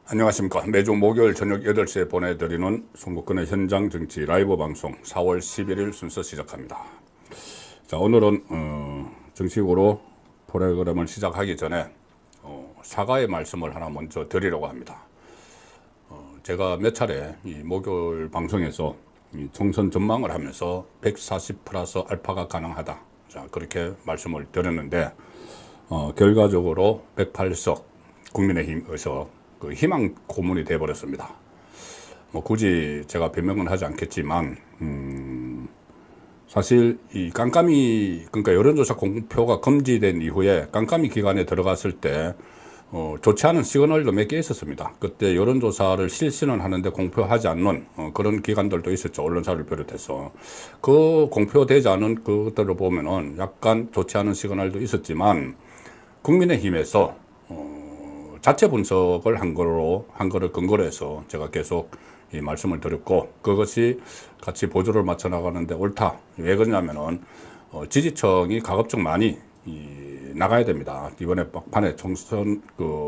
안녕하십니까. 매주 목요일 저녁 8시에 보내드리는 송국근의 현장 정치 라이브 방송 4월 11일 순서 시작합니다. 자, 오늘은 정식으로 프로그램을 시작하기 전에 사과의 말씀을 하나 먼저 드리려고 합니다. 제가 몇 차례 이 목요일 방송에서 이 총선 전망을 하면서 140 플러스 알파가 가능하다, 자, 그렇게 말씀을 드렸는데 결과적으로 108석 국민의힘에서 그 희망 고문이 되어버렸습니다. 굳이 제가 변명은 하지 않겠지만 사실 이 깜깜이, 그러니까 여론조사 공표가 금지된 이후에 깜깜이 기간에 들어갔을 때 좋지 않은 시그널도 몇 개 있었습니다. 그때 여론조사를 실시는 하는데 공표하지 않는 그런 기관들도 있었죠. 언론사를 비롯해서. 그 공표되지 않은 그것들을 보면은 약간 좋지 않은 시그널도 있었지만 국민의힘에서 자체 분석을 한 거를 근거로 해서 제가 계속 이 말씀을 드렸고, 그것이 같이 보조를 맞춰 나가는데 옳다. 왜 그러냐면은 지지층이 가급적 많이 나가야 됩니다. 이번에 막판에 총선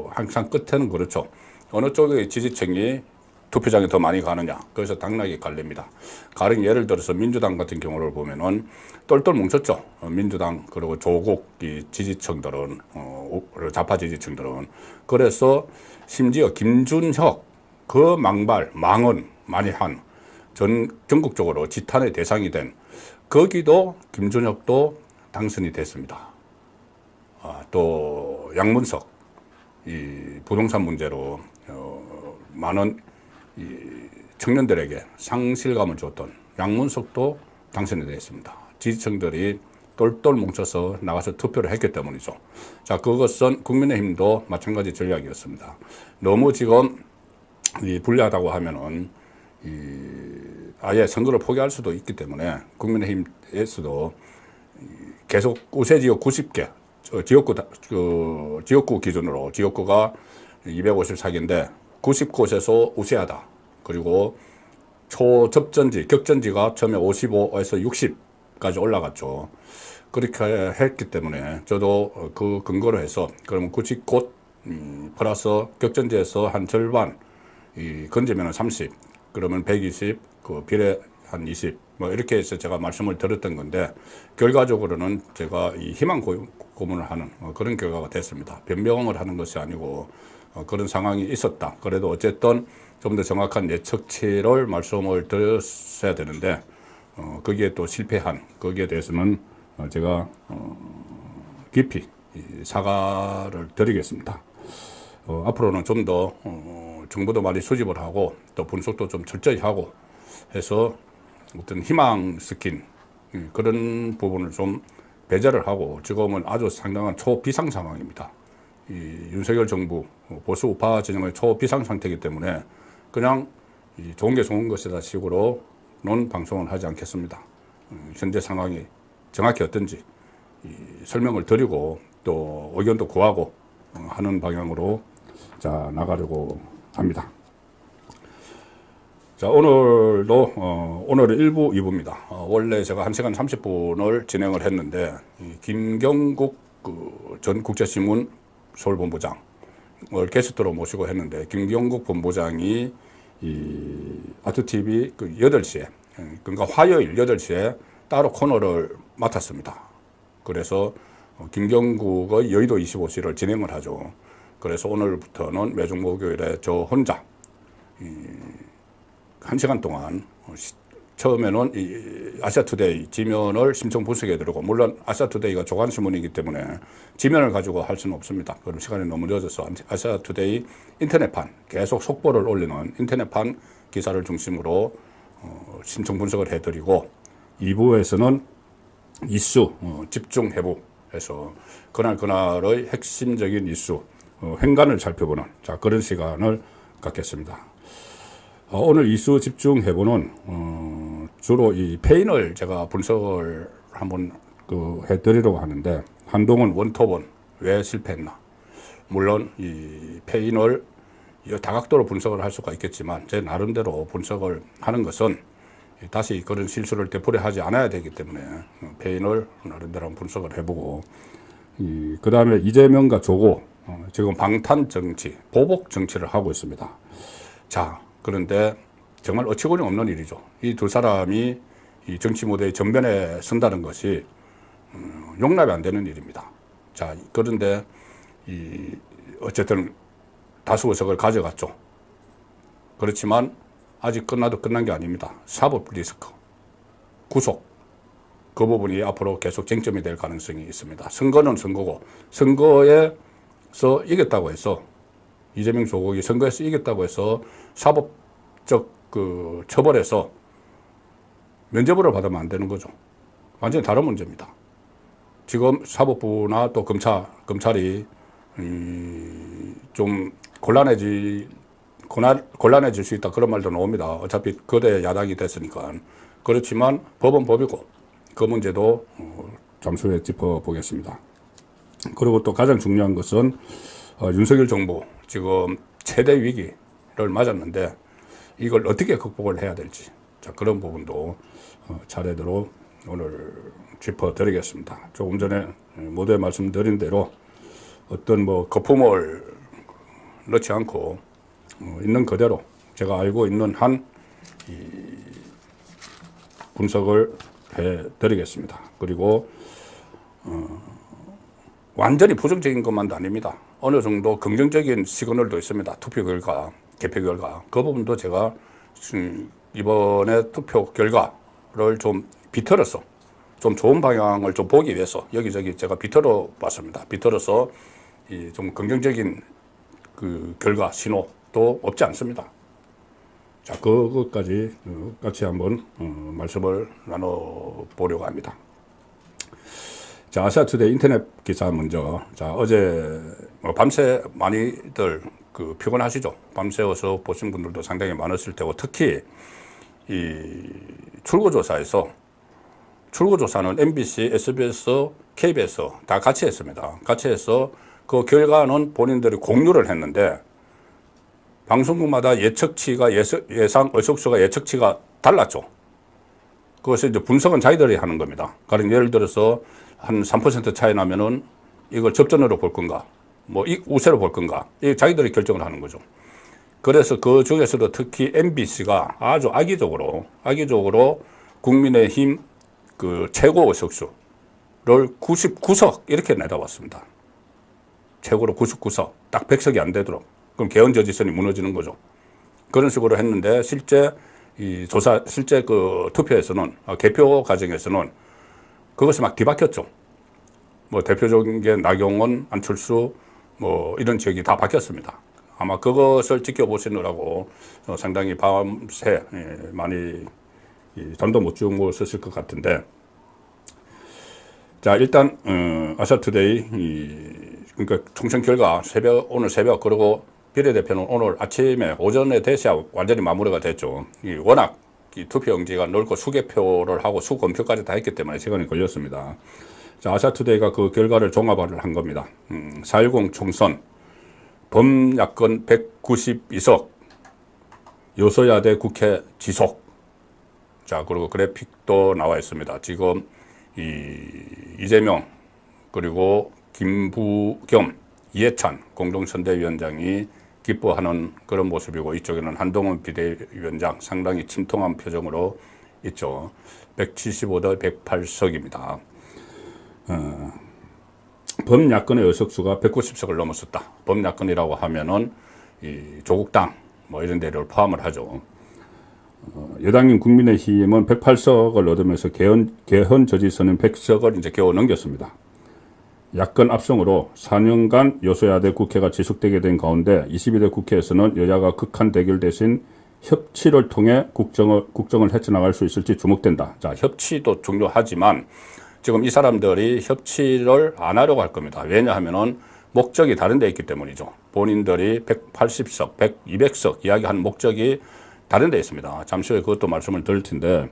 항상 끝에는 그렇죠. 어느 쪽의 지지층이 투표장에 더 많이 가느냐, 그래서 당락이 갈립니다. 가령 예를 들어서 민주당 같은 경우를 보면은 똘똘 뭉쳤죠. 민주당 그리고 조국 이 지지층들은 좌파 지지층들은. 그래서 심지어 김준혁 그 망언 많이 한 전국적으로 지탄의 대상이 된 거기도 김준혁도 당선이 됐습니다. 또 양문석 이 부동산 문제로 많은 이 청년들에게 상실감을 줬던 양문석도 당선이 됐습니다. 지지층들이 똘똘 뭉쳐서 나가서 투표를 했기 때문이죠. 자, 그것은 국민의힘도 마찬가지 전략이었습니다. 너무 지금 불리하다고 하면은 아예 선거를 포기할 수도 있기 때문에 국민의힘에서도 계속 우세 지역 90개, 지역구 기준으로 지역구가 254개인데 90곳에서 우세하다. 그리고 초접전지, 격전지가 처음에 55에서 60까지 올라갔죠. 그렇게 했기 때문에 저도 그 근거로 해서 그러면 90곳 플러스 격전지에서 한 절반 건지면 30, 그러면 120, 그 비례 한 20, 뭐 이렇게 해서 제가 말씀을 드렸던 건데, 결과적으로는 제가 이 희망 고문을 하는 그런 결과가 됐습니다. 변명을 하는 것이 아니고 그런 상황이 있었다. 그래도 어쨌든 좀 더 정확한 예측치를 말씀을 드렸어야 되는데 거기에 또 실패한 거기에 대해서는 제가 깊이 사과를 드리겠습니다. 앞으로는 좀 더 정보도 많이 수집을 하고 또 분석도 좀 철저히 하고 해서 어떤 희망 스킨 그런 부분을 좀 배제를 하고, 지금은 아주 상당한 초비상 상황입니다. 이 윤석열 정부 보수 우파 진영의 초비상 상태이기 때문에 그냥 좋은 게 좋은 것이다 식으로는 방송을 하지 않겠습니다. 현재 상황이 정확히 어떤지 설명을 드리고 또 의견도 구하고 하는 방향으로 자 나가려고 합니다. 자, 오늘도 오늘은 1부, 2부입니다. 원래 제가 1시간 30분을 진행을 했는데 김경국 전 국제신문 서울본부장을 게스트로 모시고 했는데, 김경국 본부장이 이 아트TV 8시에, 그러니까 화요일 8시에 따로 코너를 맡았습니다. 그래서 김경국의 여의도 25시를 진행을 하죠. 그래서 오늘부터는 매주 목요일에 저 혼자 1시간 동안 처음에는 이 아시아투데이 지면을 심층 분석해 드리고, 물론 아시아투데이가 조간신문이기 때문에 지면을 가지고 할 수는 없습니다. 그럼 시간이 너무 늦어져서 아시아투데이 인터넷판, 계속 속보를 올리는 인터넷판 기사를 중심으로 심층 분석을 해드리고, 2부에서는 이슈 집중 해부해서 그날의 핵심적인 이슈 행간을 살펴보는, 자, 그런 시간을 갖겠습니다. 오늘 이슈 집중 해보는 주로 이 패인을 제가 분석을 한번 해드리려고 하는데, 한동훈 원톱은 왜 실패했나. 물론 이 패인을 다각도로 분석을 할 수가 있겠지만 제 나름대로 분석을 하는 것은 다시 그런 실수를 되풀이하지 않아야 되기 때문에 패인을 나름대로 분석을 해보고, 그 다음에 이재명과 조고 지금 방탄 정치, 보복 정치를 하고 있습니다. 자, 그런데 정말 어처구니 없는 일이죠. 이 두 사람이 이 정치 무대의 전면에 선다는 것이 용납이 안 되는 일입니다. 자, 그런데 어쨌든 다수 의석을 가져갔죠. 그렇지만 아직 끝나도 끝난 게 아닙니다. 사법 리스크, 구속, 그 부분이 앞으로 계속 쟁점이 될 가능성이 있습니다. 선거는 선거고, 선거에서 이겼다고 해서, 이재명 조국이 선거에서 이겼다고 해서 사법적 그 처벌에서 면죄부를 받으면 안 되는 거죠. 완전히 다른 문제입니다. 지금 사법부나 또 검찰이 좀 곤란해질 수 있다, 그런 말도 나옵니다. 어차피 거대 야당이 됐으니까. 그렇지만 법은 법이고 그 문제도 잠시 후에 짚어보겠습니다. 그리고 또 가장 중요한 것은 윤석열 정부 지금 최대 위기를 맞았는데 이걸 어떻게 극복을 해야 될지, 자, 그런 부분도 차례대로 오늘 짚어드리겠습니다. 조금 전에 모두에 말씀드린 대로 어떤 뭐 거품을 넣지 않고 있는 그대로 제가 알고 있는 한 분석을 해드리겠습니다. 그리고 완전히 부정적인 것만도 아닙니다. 어느 정도 긍정적인 시그널도 있습니다. 투표 결과, 개표 결과. 그 부분도 제가 이번에 투표 결과를 좀 비틀어서 좀 좋은 방향을 좀 보기 위해서 여기저기 제가 비틀어 봤습니다. 비틀어서 좀 긍정적인 그 결과 신호도 없지 않습니다. 자, 그것까지 같이 한번 말씀을 나눠보려고 합니다. 자, 아시아투데이 인터넷 기사 먼저. 자, 어제 밤새 많이들 피곤하시죠? 밤새워서 보신 분들도 상당히 많았을 테고, 특히 이 출구조사에서, 출구조사는 MBC, SBS, KBS 다 같이 했습니다. 같이 해서 그 결과는 본인들이 공유를 했는데 방송국마다 예상 의석수가 예측치가 달랐죠. 그것을 이제 분석은 자기들이 하는 겁니다. 가령 예를 들어서 한 3% 차이 나면은 이걸 접전으로 볼 건가, 뭐 우세로 볼 건가, 이 자기들이 결정을 하는 거죠. 그래서 그 중에서도 특히 MBC가 아주 악의적으로 국민의힘 그 최고 의석수를 99석 이렇게 내다봤습니다. 최고로 99석, 딱 100석이 안 되도록. 그럼 개헌 저지선이 무너지는 거죠. 그런 식으로 했는데 실제 실제 그 투표에서는, 개표 과정에서는 그것이 막 뒤바뀌었죠. 뭐 대표적인 게 나경원, 안철수 뭐 이런 지역이 다 바뀌었습니다. 아마 그것을 지켜보시느라고 상당히 밤새 많이 잠도 못 주무셨을 것 같은데, 자, 일단 아시아투데이 그러니까 총선 결과 오늘 새벽, 그리고 비례대표는 오늘 아침에 오전에 돼서야 완전히 마무리가 됐죠. 워낙 투표용지가 넓고 수개표를 하고 수검표까지 다 했기 때문에 시간이 걸렸습니다. 자, 아시아투데이가 그 결과를 종합을 한 겁니다. 4.10 총선 범야권 192석, 여소야대 국회 지속. 자, 그리고 그래픽도 나와 있습니다. 지금 이재명, 그리고 김부겸, 이해찬 공동선대위원장이 기뻐하는 그런 모습이고, 이쪽에는 한동훈 비대위원장 상당히 침통한 표정으로 있죠. 175대 108석입니다. 범야권의 의석수가 190석을 넘었었다. 범야권이라고 하면은 조국당 뭐 이런 데를 포함을 하죠. 여당인 국민의힘은 108석을 얻으면서 개헌 저지선은 100석을 이제 겨우 넘겼습니다. 야권 압승으로 4년간 여소야대 국회가 지속되게 된 가운데 22대 국회에서는 여야가 극한 대결 대신 협치를 통해 국정을 헤쳐나갈 수 있을지 주목된다. 자, 협치도 중요하지만 지금 이 사람들이 협치를 안 하려고 할 겁니다. 왜냐하면은 목적이 다른 데 있기 때문이죠. 본인들이 180석, 200석 이야기하는 목적이 다른 데 있습니다. 잠시 후에 그것도 말씀을 드릴 텐데,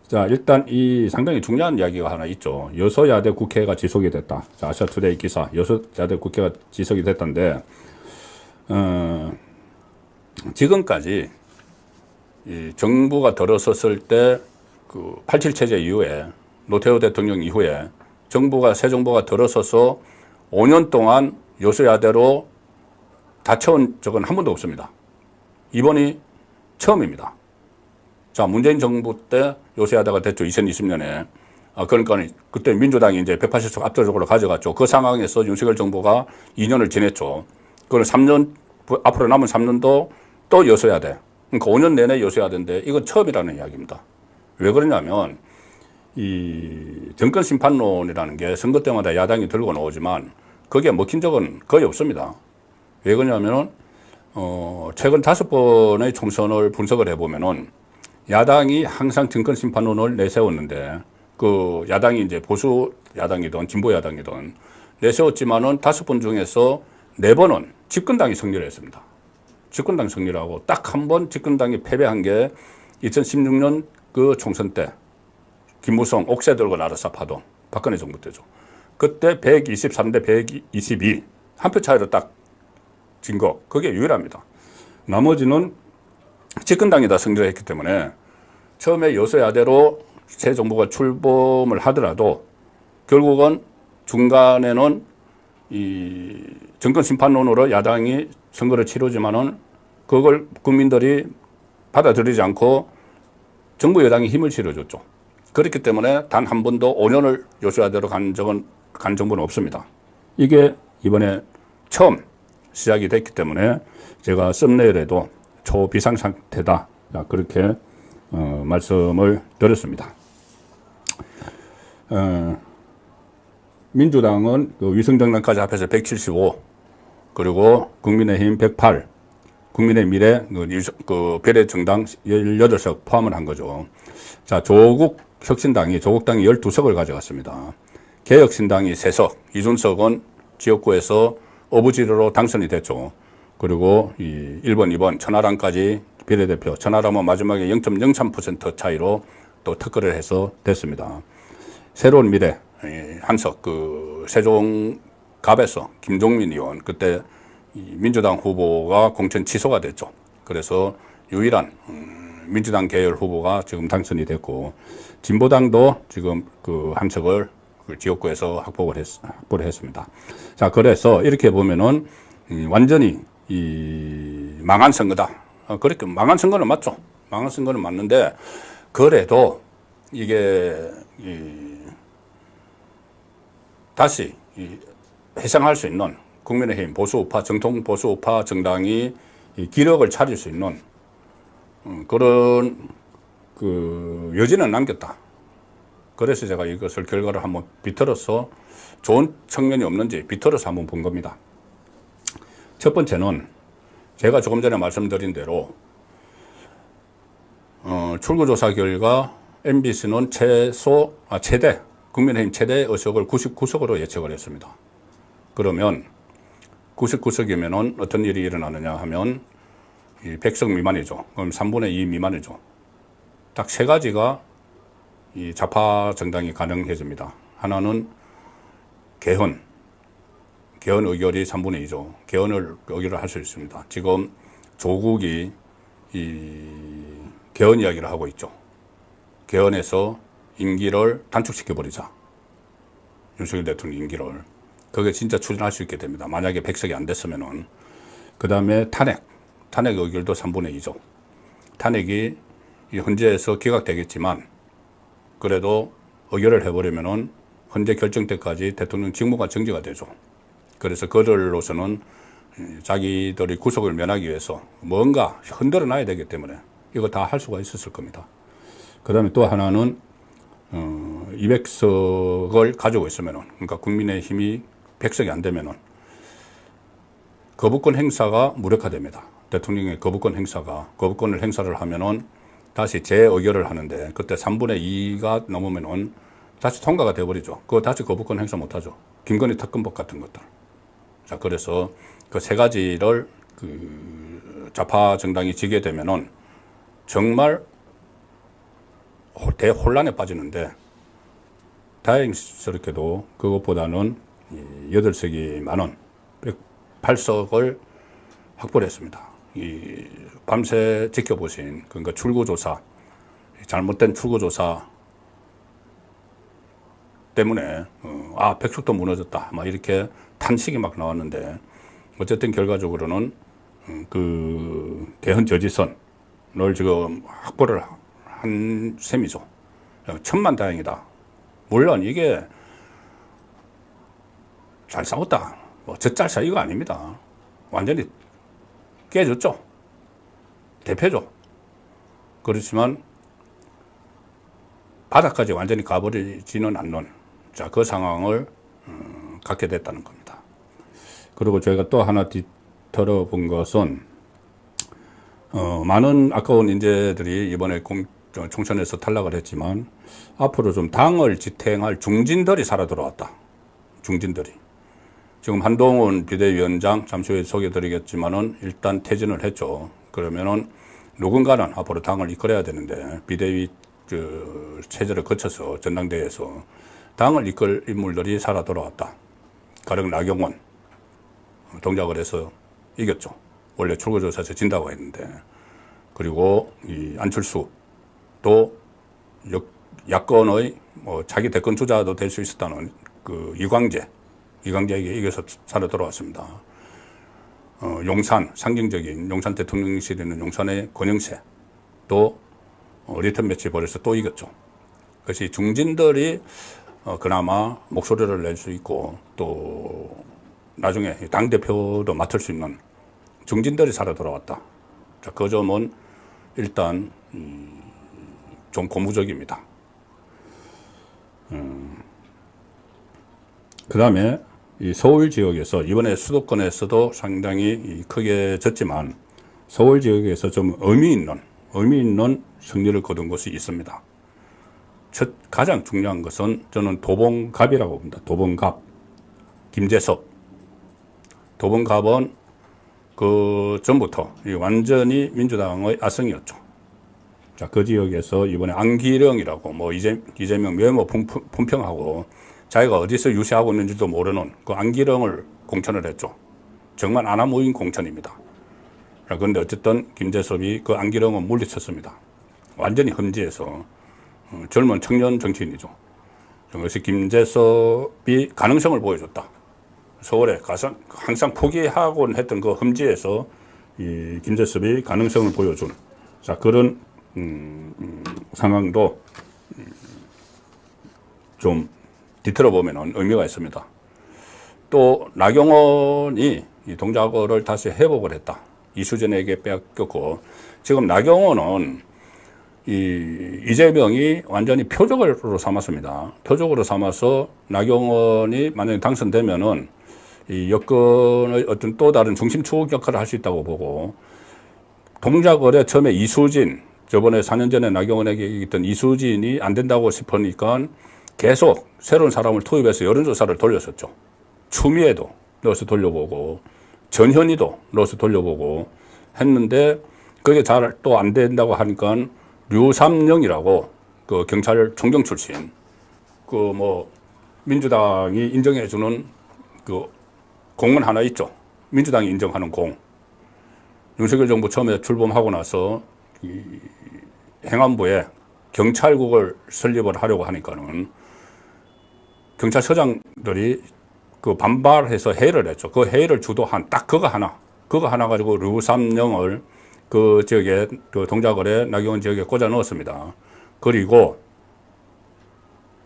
자, 일단 이 상당히 중요한 이야기가 하나 있죠. 여소야대 국회가 지속이 됐다. 자, 아시아투데이 기사, 여소야대 국회가 지속이 됐던데, 지금까지 이 정부가 들어섰을 때 그 87 체제 이후에, 노태우 대통령 이후에 새 정부가 들어서서 5년 동안 여소야대로 다쳐온 적은 한 번도 없습니다. 이번이 처음입니다. 자, 문재인 정부 때 여소야대가 됐죠. 2020년에. 그러니까 그때 민주당이 이제 180석 압도적으로 가져갔죠. 그 상황에서 윤석열 정부가 2년을 지냈죠. 그걸 3년, 앞으로 남은 3년도 또 여소야대. 그러니까 5년 내내 여소야대인데 이건 처음이라는 이야기입니다. 왜 그러냐면 이 정권 심판론이라는 게 선거 때마다 야당이 들고 나오지만 거기에 먹힌 적은 거의 없습니다. 왜 그러냐면은 최근 5번의 총선을 분석을 해보면은 야당이 항상 정권 심판론을 내세웠는데 그 야당이 이제 보수 야당이든 진보 야당이든 내세웠지만은 5번 중에서 4번은 집권당이 승리를 했습니다. 집권당 승리를 하고 딱 한 번 집권당이 패배한 게 2016년 그 총선 때 김무성 옥새 들고 나라 sap하던 박근혜 정부 때죠. 그때 123대 122 한 표 차이로 딱 진 거 그게 유일합니다. 나머지는 집권당이 다 승리를 했기 때문에 처음에 여소야대로 새 정부가 출범을 하더라도 결국은 중간에는 이 정권 심판론으로 야당이 선거를 치르지만은 그걸 국민들이 받아들이지 않고 정부 여당이 힘을 실어줬죠. 그렇기 때문에 단 한 번도 5년을 여소야대로 간 정부는 없습니다. 이게 이번에 처음 시작이 됐기 때문에 제가 썸네일에도 초비상상태다 그렇게 말씀을 드렸습니다. 민주당은 그 위성정당까지 합해서 175 그리고 국민의힘 108 국민의 미래 그 비례정당 18석 포함을 한 거죠. 자, 조국당이 12석을 가져갔습니다. 개혁신당이 3석, 이준석은 지역구에서 어부지리로 당선이 됐죠. 그리고 이 1번, 2번 천하람까지 비례대표, 천하람은 마지막에 0.03% 차이로 또 특허를 해서 됐습니다. 새로운 미래, 한석, 그 세종갑에서 김종민 의원, 그때 민주당 후보가 공천 취소가 됐죠. 그래서 유일한 민주당 계열 후보가 지금 당선이 됐고, 진보당도 지금 그 한석을 지역구에서 확보를 했습니다. 자, 그래서 이렇게 보면은 완전히 망한 선거다. 그렇게 망한 선거는 맞죠. 망한 선거는 맞는데 그래도 이게 다시 회상할 수 있는 국민의힘 보수우파 정통 보수우파 정당이 기력을 차릴 수 있는 그런 그 여지는 남겼다. 그래서 제가 이것을 결과를 한번 비틀어서 좋은 측면이 없는지 비틀어서 한번 본 겁니다. 첫 번째는 제가 조금 전에 말씀드린 대로 출구조사 결과 MBC는 최대 국민의힘 최대 의석을 99석으로 예측을 했습니다. 그러면 99석이면은 어떤 일이 일어나느냐 하면 100석 미만이죠. 그럼 3분의 2 미만이죠. 딱 3가지가 이 좌파 정당이 가능해집니다. 하나는 개헌 의결이 3분의 2죠. 의결을 할 수 있습니다. 지금 조국이 개헌 이야기를 하고 있죠. 개헌에서 임기를 단축시켜버리자. 윤석열 대통령 임기를. 그게 진짜 추진할 수 있게 됩니다. 만약에 100석이 안 됐으면은. 그 다음에 탄핵 의결도 3분의 2죠. 탄핵이 헌재에서 기각되겠지만 그래도 의결을 해버리면은 헌재 결정 때까지 대통령 직무가 정지가 되죠. 그래서 그들로서는 자기들이 구속을 면하기 위해서 뭔가 흔들어 놔야 되기 때문에 이거 다 할 수가 있었을 겁니다. 그 다음에 또 하나는 200석을 가지고 있으면은, 그러니까 국민의힘이 100석이 안 되면은 거부권 행사가 무력화됩니다. 대통령의 거부권을 행사를 하면은 다시 재의결을 하는데 그때 3분의 2가 넘으면은 다시 통과가 돼버리죠. 그거 다시 거부권 행사 못하죠. 김건희 특검법 같은 것들. 자, 그래서 그 3가지를 그 좌파 정당이 지게 되면은 정말 대혼란에 빠지는데 다행스럽게도 그것보다는 8석이 많은 108석을 확보를 했습니다. 밤새 지켜보신 그러니까 출구조사, 잘못된 출구조사 때문에 백석도 무너졌다 막 이렇게 탄식이 막 나왔는데 어쨌든 결과적으로는 그 대헌 저지선을 지금 확보를 한 셈이죠. 천만다행이다. 물론 이게 잘 싸웠다 뭐 젖잘 사이가 아닙니다. 완전히 깨졌죠. 대패죠. 그렇지만 바닥까지 완전히 가버리지는 않는 그 상황을 갖게 됐다는 겁니다. 그리고 저희가 또 하나 뒤털어본 것은 많은 아까운 인재들이 이번에 총선에서 탈락을 했지만 앞으로 좀 당을 지탱할 중진들이 살아 들어왔다. 중진들이. 지금 한동훈 비대위원장 잠시 후에 소개드리겠지만은 일단 퇴진을 했죠. 그러면은 누군가는 앞으로 당을 이끌어야 되는데 비대위 그 체제를 거쳐서 전당대회에서 당을 이끌 인물들이 살아 돌아왔다. 가령 나경원 동작을 해서 이겼죠. 원래 출구조사에서 진다고 했는데. 그리고 이 안철수 또 야권의 뭐 자기 대권 주자도 될 수 있었다는 그 이광재에게 이겨서 살아 돌아왔습니다. 용산 상징적인 용산 대통령실에 있는 용산의 권영세 또 리턴 매치 벌여서 또 이겼죠. 그것이 중진들이 그나마 목소리를 낼 수 있고 또 나중에 당대표도 맡을 수 있는 중진들이 살아 돌아왔다. 자, 그 점은 일단 좀 고무적입니다. 그 다음에 이 서울 지역에서 이번에 수도권에서도 상당히 크게 졌지만 서울 지역에서 좀 의미 있는 승리를 거둔 곳이 있습니다. 가장 중요한 것은 저는 도봉갑이라고 봅니다. 도봉갑. 김재섭. 도봉갑은 그 전부터 완전히 민주당의 아성이었죠. 자, 그 지역에서 이번에 안기령이라고 뭐 이재명 외모 품평하고 자기가 어디서 유세하고 있는지도 모르는 그 안기령을 공천을 했죠. 정말 아나무인 공천입니다. 그런데 어쨌든 김재섭이 그 안기령은 물리쳤습니다. 완전히 험지에서 젊은 청년 정치인이죠. 그래서 김재섭이 가능성을 보여줬다. 서울에 가서 항상 포기하곤 했던 그 험지에서 이 김재섭이 가능성을 보여준 자 그런 상황도 좀 뒤틀어 보면 의미가 있습니다. 또 나경원이 이 동작을 다시 회복을 했다. 이수진에게 빼앗겼고 지금 나경원은 이재명이 완전히 표적으로 삼았습니다. 표적으로 삼아서 나경원이 만약에 당선되면은 이 여권의 어떤 또 다른 중심축 역할을 할 수 있다고 보고 동작을에 처음에 이수진 저번에 4년 전에 나경원에게 있던 이수진이 안 된다고 싶으니까 계속 새로운 사람을 투입해서 여론조사를 돌렸었죠. 추미애도 넣어서 돌려보고 전현희도 넣어서 돌려보고 했는데 그게 잘 또 안 된다고 하니까 류삼영이라고 그 경찰총경 출신 그 뭐 민주당이 인정해주는 그 공은 하나 있죠. 민주당이 인정하는 공. 윤석열 정부 처음에 출범하고 나서 이 행안부에 경찰국을 설립을 하려고 하니까는 경찰서장들이 그 반발해서 회의를 했죠. 그 회의를 주도한 딱 그거 하나 가지고 류삼영을 그 지역에 그 동작을에 나경원 지역에 꽂아 넣었습니다. 그리고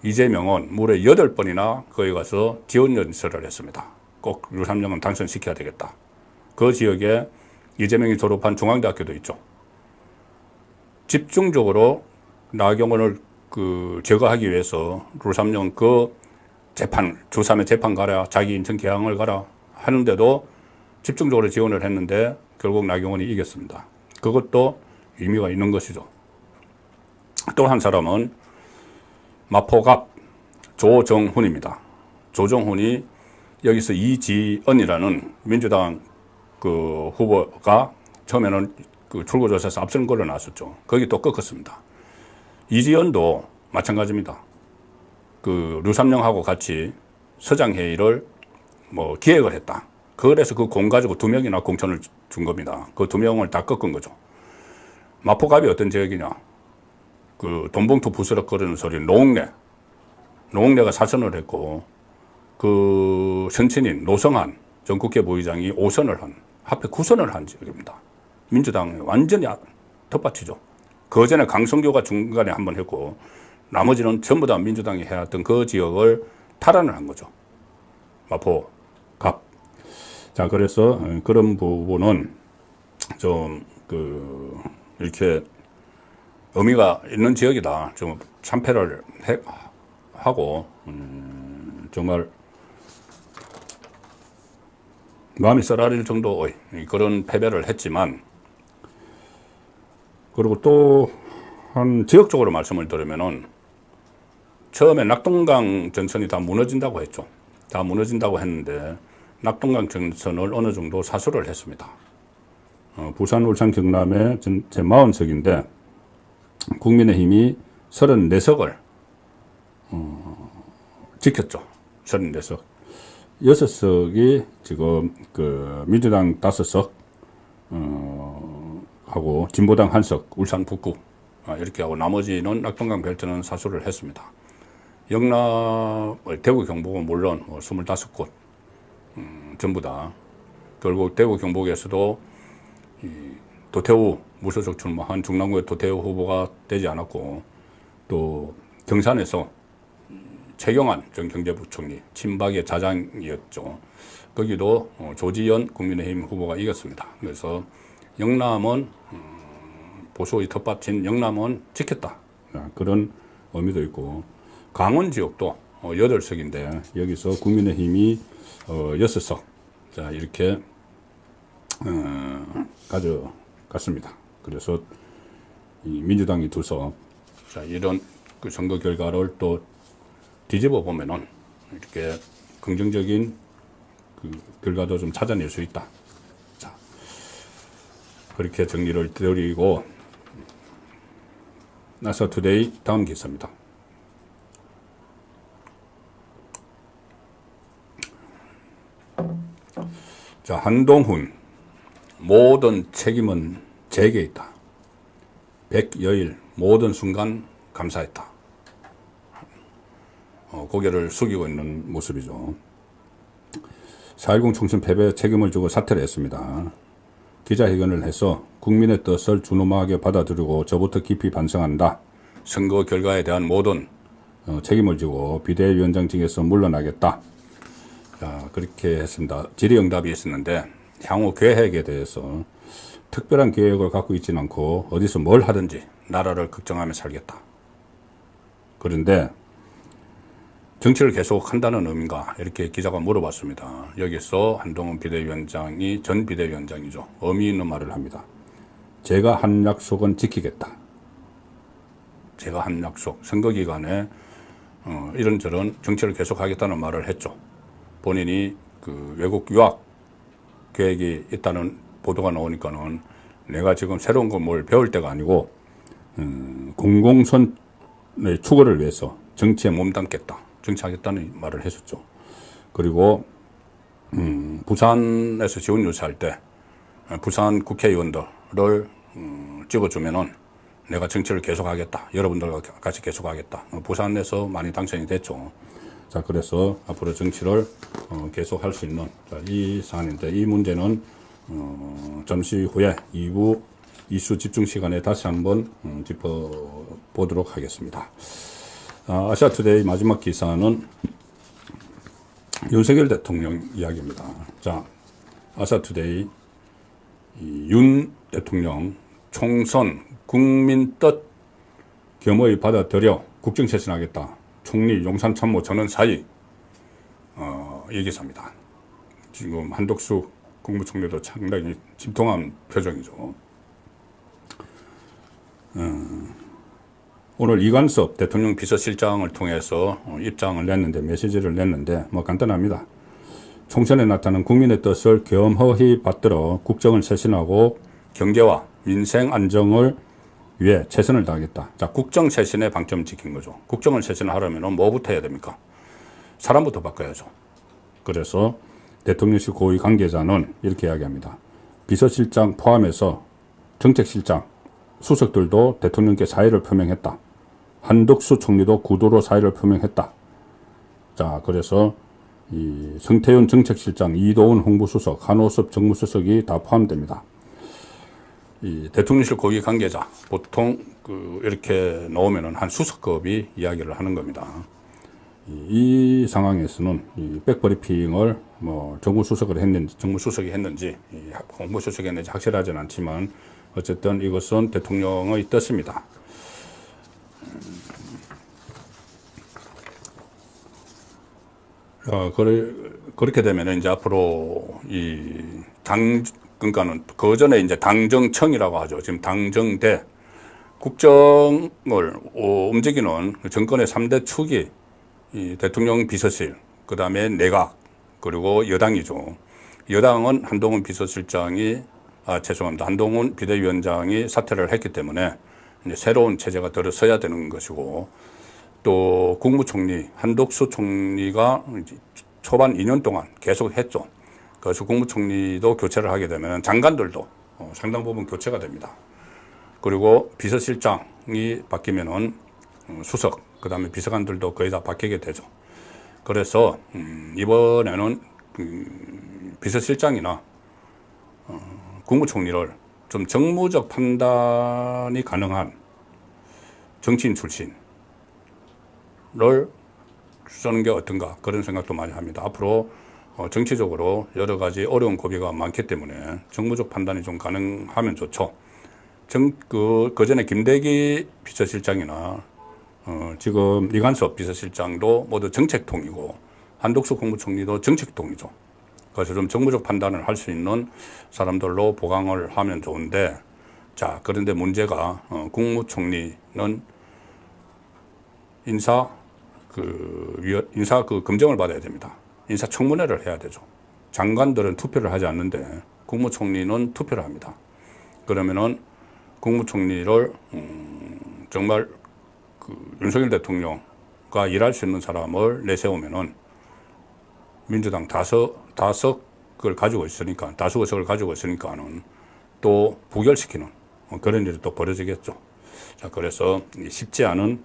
이재명은 무려 8번이나 거기 가서 지원 연설을 했습니다. 꼭 류삼영은 당선시켜야 되겠다. 그 지역에 이재명이 졸업한 중앙대학교도 있죠. 집중적으로 나경원을 그 제거하기 위해서 류삼영 그 재판, 주3회 재판 가라, 자기 인천 개항을 가라 하는데도 집중적으로 지원을 했는데 결국 나경원이 이겼습니다. 그것도 의미가 있는 것이죠. 또 한 사람은 마포갑 조정훈입니다. 조정훈이 여기서 이지연이라는 민주당 그 후보가 처음에는 그 출구조사에서 앞선 걸로 나왔었죠. 거기 또 꺾었습니다. 이지연도 마찬가지입니다. 그 류삼영하고 같이 서장회의를 뭐 기획을 했다. 그래서 그 공 가지고 2명이나 공천을 준 겁니다. 그 2명을 다 꺾은 거죠. 마포갑이 어떤 지역이냐? 그 돈봉투 부스럭거리는 소리, 농내. 노웅래가 사선을 했고 그 선친인 노성한 전 국회 부의장이 5선을 한 합해 9선을 한 지역입니다. 민주당이 완전히 텃밭이죠. 그 전에 강성교가 중간에 한번 했고 나머지는 전부 다 민주당이 해왔던 그 지역을 탈환을 한 거죠. 마포, 갑. 자, 그래서 그런 부분은 좀 이렇게 의미가 있는 지역이다. 좀 참패를 하고 정말 마음이 썰어릴 정도의 그런 패배를 했지만, 그리고 또 한 지역적으로 말씀을 드리면은 처음에 낙동강 전선이 다 무너진다고 했죠. 다 무너진다고 했는데 낙동강 전선을 어느 정도 사수를 했습니다. 부산, 울산, 경남에 제 40석인데 국민의힘이 34석을 지켰죠. 34석. 6석이 지금 민주당 5석 하고 진보당 1석, 울산 북구 이렇게 하고 나머지는 낙동강 벨트는 사수를 했습니다. 영남, 대구, 경북은 물론 25곳 전부 다 결국 대구, 경북에서도 도태우 무소속 출마한 중랑구의 도태우 후보가 되지 않았고, 또 경산에서 최경환 전 경제부총리 친박의 자장이었죠. 거기도 조지현 국민의힘 후보가 이겼습니다. 그래서 영남은 보수의 텃밭인 영남은 지켰다. 그런 의미도 있고, 강원 지역도 8석인데 여기서 국민의힘이 6석 자 이렇게 가져갔습니다. 그래서 이 민주당이 2석. 자, 이런 그 선거 결과를 또 뒤집어 보면은 이렇게 긍정적인 그 결과도 좀 찾아낼 수 있다. 자, 그렇게 정리를 드리고, 나사투데이 다음 기사입니다. 자, 한동훈 모든 책임은 제게 있다. 100여일 모든 순간 감사했다. 고개를 숙이고 있는 모습이죠. 4.10 총선 패배 책임을 지고 사퇴를 했습니다. 기자회견을 해서 국민의 뜻을 준엄하게 받아들이고 저부터 깊이 반성한다. 선거 결과에 대한 모든 책임을 지고 비대위원장직에서 물러나겠다. 자, 그렇게 했습니다. 질의응답이 있었는데 향후 계획에 대해서 특별한 계획을 갖고 있지는 않고 어디서 뭘 하든지 나라를 걱정하며 살겠다. 그런데 정치를 계속 한다는 의미인가 이렇게 기자가 물어봤습니다. 여기서 한동훈 비대위원장이 전 비대위원장이죠. 의미 있는 말을 합니다. 제가 한 약속은 지키겠다. 제가 한 약속, 선거 기간에 이런저런 정치를 계속 하겠다는 말을 했죠. 본인이 그 외국 유학 계획이 있다는 보도가 나오니까는 내가 지금 새로운 걸 뭘 배울 때가 아니고 공공선의 추구를 위해서 정치에 몸담겠다. 정치하겠다는 말을 했었죠. 그리고 부산에서 지원 유치할 때 부산 국회의원들을 찍어주면은 내가 정치를 계속하겠다. 여러분들과 같이 계속하겠다. 부산에서 많이 당선이 됐죠. 자, 그래서 앞으로 정치를 계속할 수 있는 이 사안인데, 이 문제는 잠시 후에 2부 이슈 집중 시간에 다시 한번 짚어보도록 하겠습니다. 아시아투데이 마지막 기사는 윤석열 대통령 이야기입니다. 자, 아시아투데이 윤 대통령 총선 국민 뜻 겸허히 받아들여 국정쇄신하겠다. 총리 용산 참모 전원 사의 이 기사입니다. 지금 한덕수 국무총리도 상당히 침통한 표정이죠. 오늘 이관섭 대통령 비서실장을 통해서 입장을 냈는데, 메시지를 냈는데 뭐 간단합니다. 총선에 나타난 국민의 뜻을 겸허히 받들어 국정을 쇄신하고 경제와 민생 안정을 위해 최선을 다하겠다. 자, 국정 쇄신의 방점을 지킨 거죠. 국정을 쇄신하려면 뭐부터 해야 됩니까? 사람부터 바꿔야죠. 그래서 대통령실 고위 관계자는 이렇게 이야기합니다. 비서실장 포함해서 정책실장, 수석들도 대통령께 사의를 표명했다. 한덕수 총리도 구도로 사의를 표명했다. 자, 그래서 이 성태윤 정책실장, 이도훈 홍보수석, 한호섭 정무수석이 다 포함됩니다. 이 대통령실 고위 관계자, 보통 이렇게 나오면은 한 수석급이 이야기를 하는 겁니다. 이 상황에서는 이 백브리핑을 뭐 정무수석이 했는지, 홍보수석이 했는지 확실하지는 않지만 어쨌든 이것은 대통령의 뜻입니다. 그렇게 되면 이제 앞으로 그러니까는 그 전에 이제 당정청이라고 하죠. 지금 당정대 국정을 움직이는 정권의 3대 축이 이 대통령 비서실, 그 다음에 내각, 그리고 여당이죠. 여당은 한동훈 한동훈 비대위원장이 사퇴를 했기 때문에 이제 새로운 체제가 들어서야 되는 것이고, 또 국무총리 한덕수 총리가 초반 2년 동안 계속 했죠. 그래서 국무총리도 교체를 하게 되면 장관들도 상당 부분 교체가 됩니다. 그리고 비서실장이 바뀌면은 수석, 그 다음에 비서관들도 거의 다 바뀌게 되죠. 그래서 이번에는 비서실장이나 국무총리를 좀 정무적 판단이 가능한 정치인 출신을 쓰는 게 어떤가, 그런 생각도 많이 합니다. 앞으로 정치적으로 여러 가지 어려운 고비가 많기 때문에 정무적 판단이 좀 가능하면 좋죠. 그 전에 김대기 비서실장이나 지금 이관섭 비서실장도 모두 정책통이고, 한덕수 국무총리도 정책통이죠. 그래서 좀 정무적 판단을 할 수 있는 사람들로 보강을 하면 좋은데, 자, 그런데 문제가 국무총리는 인사 검증을 받아야 됩니다. 인사청문회를 해야 되죠. 장관들은 투표를 하지 않는데 국무총리는 투표를 합니다. 그러면은 국무총리를 정말 윤석열 대통령과 일할 수 있는 사람을 내세우면은 민주당 다석을 가지고 있으니까, 다수 의석을 가지고 있으니까는 또 부결시키는 그런 일이 또 벌어지겠죠. 자, 그래서 쉽지 않은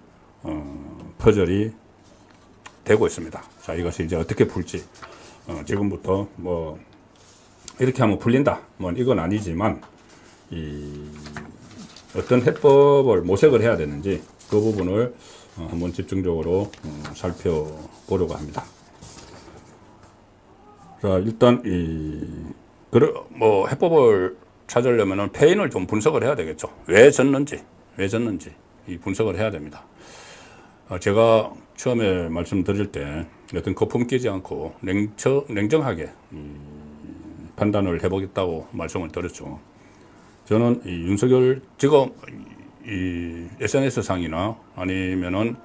퍼즐이 되고 있습니다. 자, 이것이 이제 어떻게 풀지, 지금부터 뭐 이렇게 하면 풀린다, 뭐 이건 아니지만 어떤 해법을 모색을 해야 되는지 그 부분을 한번 집중적으로 살펴보려고 합니다. 자, 일단 해법을 찾으려면은 패인을 좀 분석을 해야 되겠죠. 왜 졌는지 이 분석을 해야 됩니다. 제가 처음에 말씀드릴 때 어떤 거품 끼지 않고 냉정하게 판단을 해보겠다고 말씀을 드렸죠. 저는 윤석열 지금 SNS 상이나 아니면은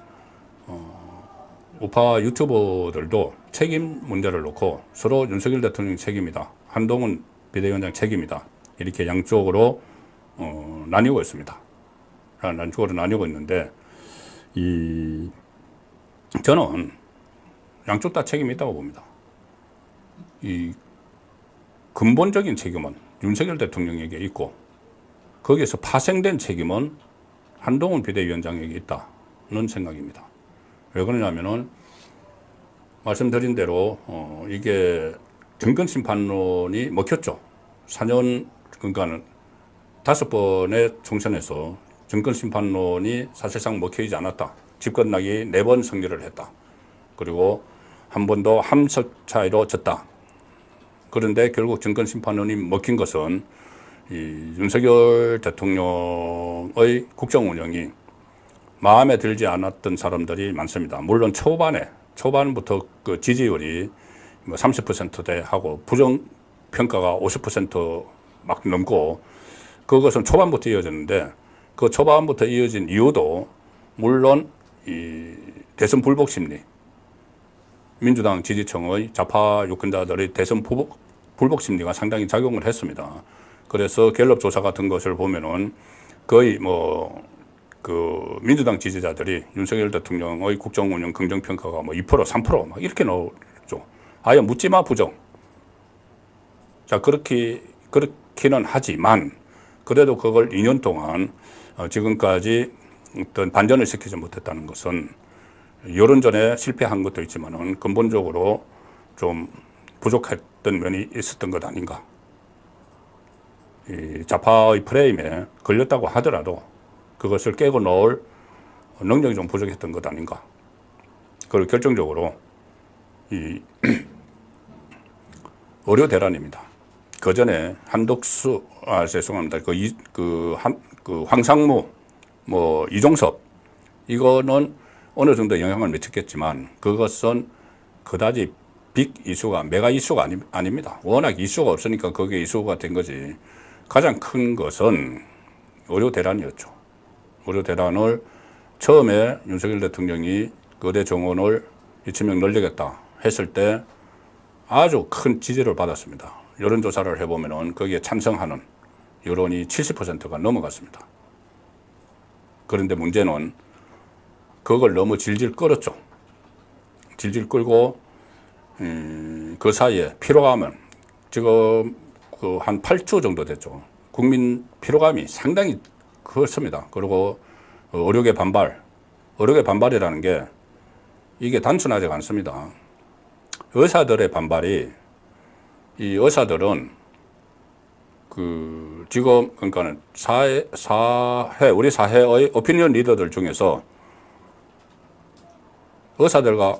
우파 유튜버들도 책임 문제를 놓고 서로 윤석열 대통령 책임이다, 한동훈 비대위원장 책임이다, 이렇게 양쪽으로 나뉘고 있습니다. 양쪽으로 나뉘고 있는데, 저는 양쪽 다 책임이 있다고 봅니다. 근본적인 책임은 윤석열 대통령에게 있고, 거기에서 파생된 책임은 한동훈 비대위원장에게 있다는 생각입니다. 왜 그러냐면은 말씀드린 대로 이게 정권심판론이 먹혔죠. 4년, 그러니까는 5번의 총선에서 정권심판론이 사실상 먹히지 않았다. 집권당이 4번 승리를 했다. 그리고 한 번도 함석 차이로 졌다. 그런데 결국 정권심판론이 먹힌 것은 윤석열 대통령의 국정 운영이 마음에 들지 않았던 사람들이 많습니다. 물론 초반부터 그 지지율이 30%대 하고 부정평가가 50% 막 넘고, 그것은 초반부터 이어졌는데, 그 초반부터 이어진 이유도 물론 대선 불복 심리, 민주당 지지층의 좌파 유권자들의 대선 불복 심리가 상당히 작용을 했습니다. 그래서 갤럽 조사 같은 것을 보면은 거의 민주당 지지자들이 윤석열 대통령의 국정 운영 긍정 평가가 2%, 3% 막 이렇게 나오죠. 아예 묻지마 부정. 자, 그렇기는 하지만 그래도 그걸 2년 동안 지금까지 어떤 반전을 시키지 못했다는 것은 여론전에 실패한 것도 있지만은 근본적으로 좀 부족했던 면이 있었던 것 아닌가. 이 좌파의 프레임에 걸렸다고 하더라도 그것을 깨고 넣을 능력이 좀 부족했던 것 아닌가. 그리고 결정적으로 이 의료 대란입니다. 그 전에 한덕수, 죄송합니다. 그 황상무, 뭐 이종섭, 이거는 어느 정도 영향을 미쳤겠지만 그것은 그다지 빅 이슈가, 메가 이슈가 아닙니다. 워낙 이슈가 없으니까 그게 이슈가 된 거지. 가장 큰 것은 의료 대란이었죠. 의료 대란을 처음에 윤석열 대통령이 의대 정원을 2,000명 늘리겠다 했을 때 아주 큰 지지를 받았습니다. 여론조사를 해보면은 거기에 찬성하는 여론이 70%가 넘어갔습니다. 그런데 문제는 그걸 너무 질질 끌었죠. 질질 끌고 그 사이에 피로감은 지금 한 8주 정도 됐죠. 국민 피로감이 상당히 컸습니다. 그리고 의료계 반발, 의료계 반발이라는 게 이게 단순하지가 않습니다. 의사들의 반발이, 이 의사들은 지금 그러니까는 우리 사회의 오피니언 리더들 중에서 의사들과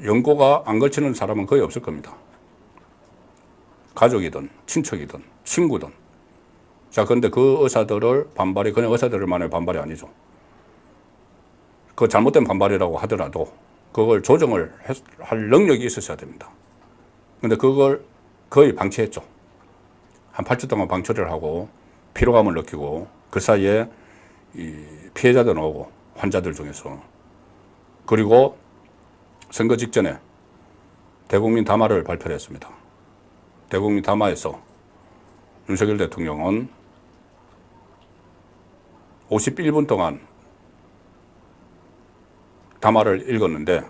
연고가 안 걸치는 사람은 거의 없을 겁니다. 가족이든 친척이든 친구든. 자, 그런데 그 의사들을 반발이 그냥 의사들만의 반발이 아니죠. 그 잘못된 반발이라고 하더라도 그걸 조정을 할 능력이 있었어야 됩니다. 근데 그걸 거의 방치했죠. 한 8주 동안 방치를 하고 피로감을 느끼고 그 사이에 이 피해자들 나오고 환자들 중에서. 그리고 선거 직전에 대국민 담화를 발표를 했습니다. 대국민 담화에서 윤석열 대통령은 51분 동안 담화를 읽었는데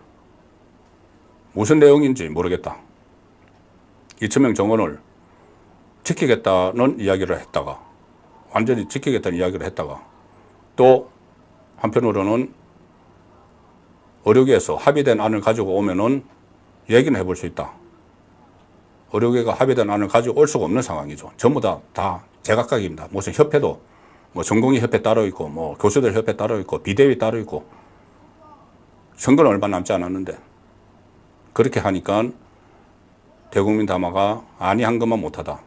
무슨 내용인지 모르겠다. 2,000명 정원을 지키겠다는 이야기를 했다가, 완전히 지키겠다는 이야기를 했다가, 또 한편으로는 의료계에서 합의된 안을 가지고 오면은 얘기는 해볼 수 있다. 의료계가 합의된 안을 가지고 올 수가 없는 상황이죠. 전부 다 제각각입니다. 무슨 협회도 뭐 전공의 협회 따로 있고, 뭐 교수들 협회 따로 있고, 비대위 따로 있고, 선거는 얼마 남지 않았는데 그렇게 하니까 대국민 담화가 아니한 것만 못하다.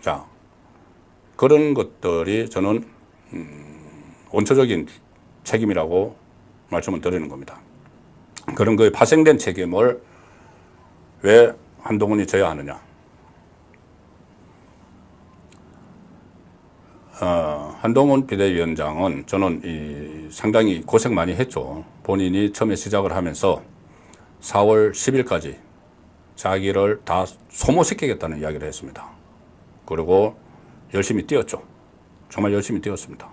자, 그런 것들이 저는 원초적인 책임이라고 말씀을 드리는 겁니다. 그런 거에 파생된 책임을 왜 한동훈이 져야 하느냐. 한동훈 비대위원장은 저는 상당히 고생 많이 했죠. 본인이 처음에 시작을 하면서 4월 10일까지 자기를 다 소모시키겠다는 이야기를 했습니다. 그리고 열심히 뛰었죠. 정말 열심히 뛰었습니다.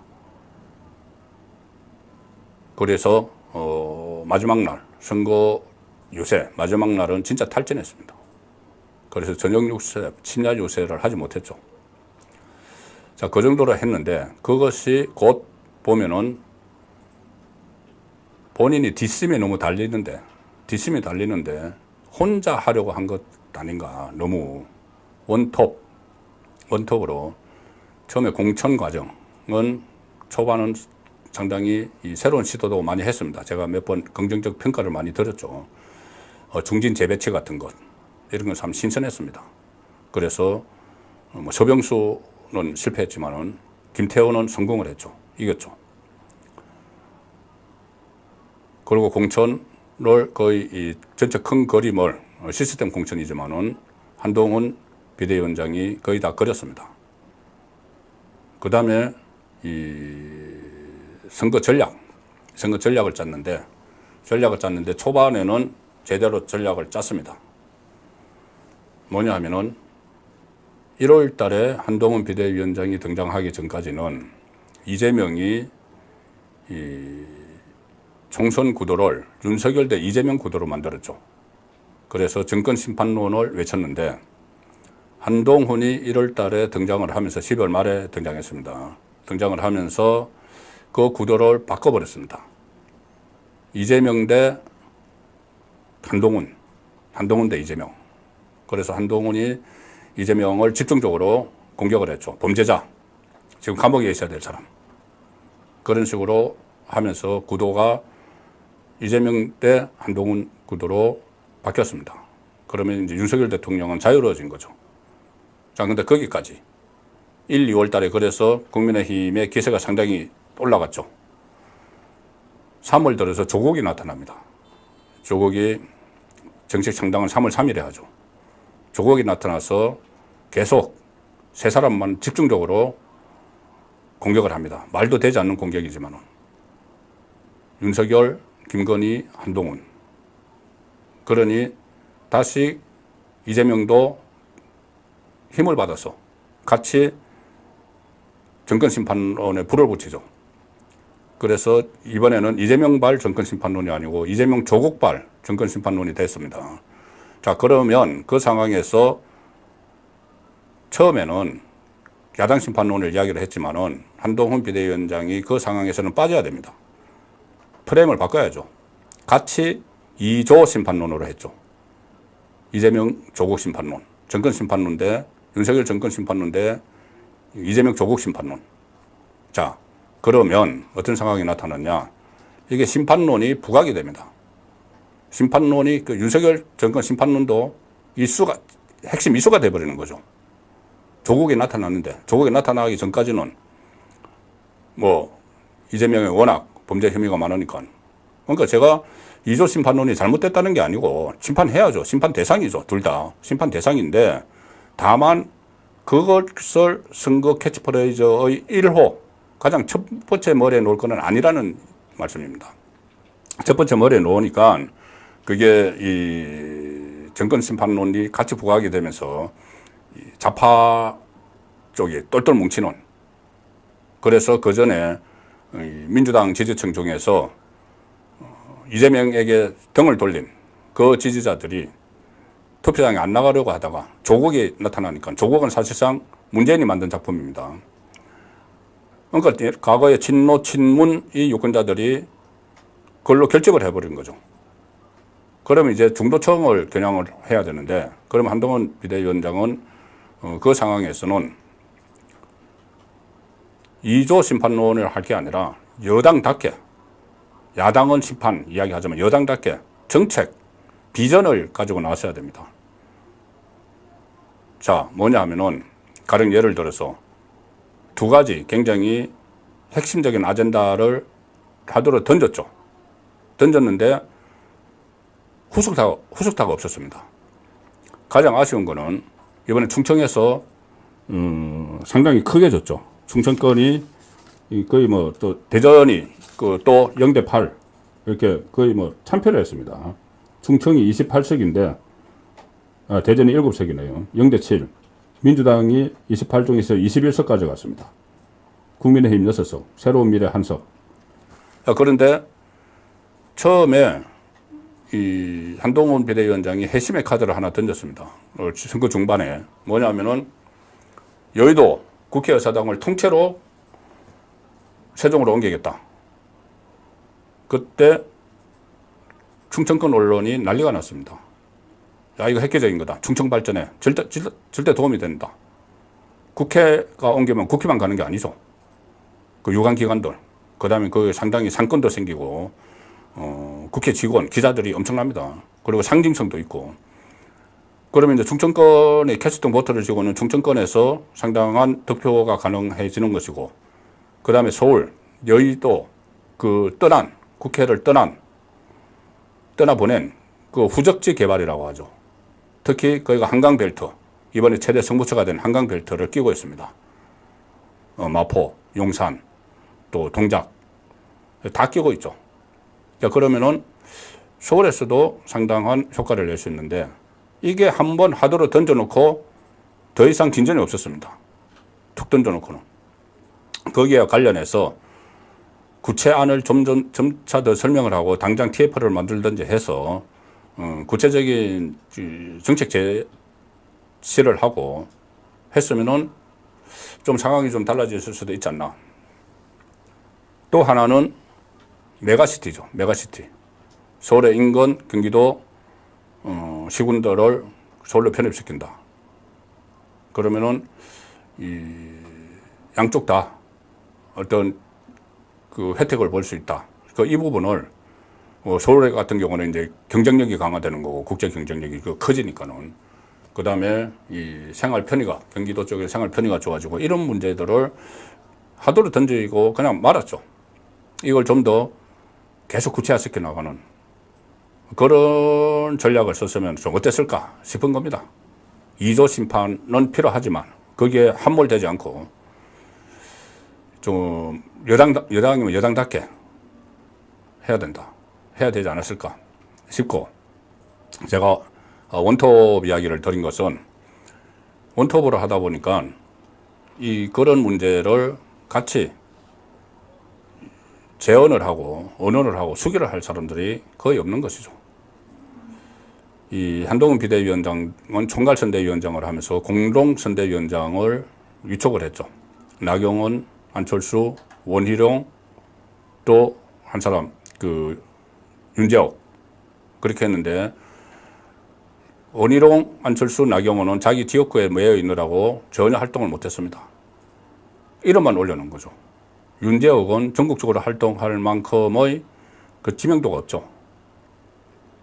그래서 마지막 날, 선거 유세 마지막 날은 진짜 탈진했습니다. 그래서 전역 유세, 침략 유세를 하지 못했죠. 자, 그 정도로 했는데 그것이 곧 보면은 본인이 뒷심이 너무 달리는데 혼자 하려고 한 것 아닌가. 너무 원톱으로 처음에 공천 과정은 초반은 상당히 새로운 시도도 많이 했습니다. 제가 몇 번 긍정적 평가를 많이 드렸죠. 중진 재배치 같은 것 이런 건 참 신선했습니다. 그래서 뭐 서병수는 실패했지만은 김태호는 성공을 했죠. 이겼죠. 그리고 공천을 거의 이 전체 큰 그림을 시스템 공천이지만은 한동훈 비대위원장이 거의 다 그렸습니다. 그 다음에 선거 전략을 짰는데 초반에는 제대로 전략을 짰습니다. 뭐냐 하면은 1월 달에 한동훈 비대위원장이 등장하기 전까지는 이재명이 총선 구도를 윤석열 대 이재명 구도로 만들었죠. 그래서 정권 심판론을 외쳤는데 한동훈이 1월 달에 등장을 하면서 12월 말에 등장했습니다. 등장을 하면서 그 구도를 바꿔버렸습니다. 이재명 대 한동훈, 한동훈 대 이재명. 그래서 한동훈이 이재명을 집중적으로 공격을 했죠. 범죄자, 지금 감옥에 있어야 될 사람. 그런 식으로 하면서 구도가 이재명 대 한동훈 구도로 바뀌었습니다. 그러면 이제 윤석열 대통령은 자유로워진 거죠. 자, 근데 거기까지 1, 2월 달에 그래서 국민의힘의 기세가 상당히 올라갔죠. 3월 들어서 조국이 나타납니다. 조국이 정식 창당은 3월 3일에 하죠. 조국이 나타나서 계속 세 사람만 집중적으로 공격을 합니다. 말도 되지 않는 공격이지만은. 윤석열, 김건희, 한동훈. 그러니 다시 이재명도 힘을 받아서 같이 정권심판론에 불을 붙이죠. 그래서 이번에는 이재명발 정권심판론이 아니고 이재명 조국발 정권심판론이 됐습니다. 자, 그러면 그 상황에서 처음에는 야당 심판론을 이야기를 했지만은 한동훈 비대위원장이 그 상황에서는 빠져야 됩니다. 프레임을 바꿔야죠. 같이 2조 심판론으로 했죠. 이재명 조국 심판론, 정권 심판론 대 윤석열 정권 심판론 대 이재명 조국 심판론. 자, 그러면 어떤 상황이 나타났냐? 이게 심판론이 부각이 됩니다. 심판론이 그 윤석열 정권 심판론도 이슈가 핵심 이슈가 돼버리는 거죠. 조국이 나타났는데 조국이 나타나기 전까지는 뭐 이재명이 워낙 범죄 혐의가 많으니까. 그러니까 제가 2조 심판론이 잘못됐다는 게 아니고 심판해야죠. 심판 대상이죠. 둘 다. 심판 대상인데 다만 그것을 선거 캐치프레이즈의 1호 가장 첫 번째 머리에 놓을 거는 아니라는 말씀입니다. 첫 번째 머리에 놓으니까 그게 이 정권 심판론이 같이 부각이 되면서 좌파 쪽이 똘똘 뭉치는. 그래서 그 전에 민주당 지지층 중에서 이재명에게 등을 돌린 그 지지자들이 투표장에 안 나가려고 하다가 조국이 나타나니까 조국은 사실상 문재인이 만든 작품입니다. 그러니까 과거에 친노, 친문 이 유권자들이 그걸로 결집을 해버린 거죠. 그러면 이제 중도층을 겨냥을 해야 되는데 그러면 한동훈 비대위원장은 그 상황에서는 2조 심판론을 할 게 아니라 여당답게 야당은 심판 이야기하자면 여당답게 정책, 비전을 가지고 나서야 됩니다. 자, 뭐냐 하면은 가령 예를 들어서 두 가지 굉장히 핵심적인 아젠다를 하도록 던졌죠. 던졌는데 후속타가 없었습니다. 가장 아쉬운 거는 이번에 충청에서 상당히 크게 졌죠. 충청권이 거의 뭐 또 대전이 그 또 0대8 이렇게 거의 뭐 참패를 했습니다. 충청이 28석인데 대전이 7석이네요. 0대7. 민주당이 28중에서 21석 가져갔습니다. 국민의힘 6석, 새로운 미래 1석. 그런데 처음에 이 한동훈 비대위원장이 핵심의 카드를 하나 던졌습니다. 선거 중반에. 뭐냐면은 여의도 국회의사당을 통째로 세종으로 옮기겠다. 그때 충청권 언론이 난리가 났습니다. 야, 이거 획기적인 거다. 충청 발전에 절대 도움이 된다. 국회가 옮기면 국회만 가는 게 아니죠. 그 유관기관들, 그 다음에 그 상당히 상권도 생기고, 국회 직원, 기자들이 엄청납니다. 그리고 상징성도 있고. 그러면 이제 충청권의 캐스팅 보트를 쥐고는 충청권에서 상당한 득표가 가능해지는 것이고, 그 다음에 서울, 여의도, 국회를 떠나보낸 그 후적지 개발이라고 하죠. 특히 거기가 한강벨트, 이번에 최대 승부처가 된 한강벨트를 끼고 있습니다. 마포, 용산, 또 동작, 다 끼고 있죠. 자, 그러면은 서울에서도 상당한 효과를 낼 수 있는데, 이게 한번 하도로 던져놓고 더 이상 진전이 없었습니다. 툭 던져놓고는. 거기에 관련해서 구체안을 점차 더 설명을 하고 당장 TF를 만들든지 해서 구체적인 정책 제시를 하고 했으면은 좀 상황이 좀 달라졌을 수도 있지 않나. 또 하나는 메가시티죠. 메가시티. 서울의 인근 경기도 시군들을 서울로 편입시킨다. 그러면은 양쪽 다 어떤 그 혜택을 볼 수 있다. 이 부분을 서울 같은 경우는 이제 경쟁력이 강화되는 거고 국제 경쟁력이 커지니까는 그 다음에 이 생활 편의가 경기도 쪽에 생활 편의가 좋아지고 이런 문제들을 하도로 던지고 그냥 말았죠. 이걸 좀 더 계속 구체화시켜 나가는 그런 전략을 썼으면 좀 어땠을까 싶은 겁니다. 2조 심판은 필요하지만 거기에 함몰되지 않고 좀 여당이면 여당답게 해야 된다. 해야 되지 않았을까 싶고, 제가 원톱 이야기를 드린 것은 원톱으로 하다 보니까 그런 문제를 같이 재언을 하고 언언을 하고 수기를 할 사람들이 거의 없는 것이죠. 이 한동훈 비대위원장은 총괄선대위원장을 하면서 공동선대위원장을 위촉을 했죠. 나경원, 안철수, 원희룡, 또 한 사람 윤재옥 그렇게 했는데, 원희룡, 안철수, 나경원은 자기 지역구에 매여 있느라고 전혀 활동을 못했습니다. 이름만 올려놓은 거죠. 윤재옥은 전국적으로 활동할 만큼의 그 지명도가 없죠.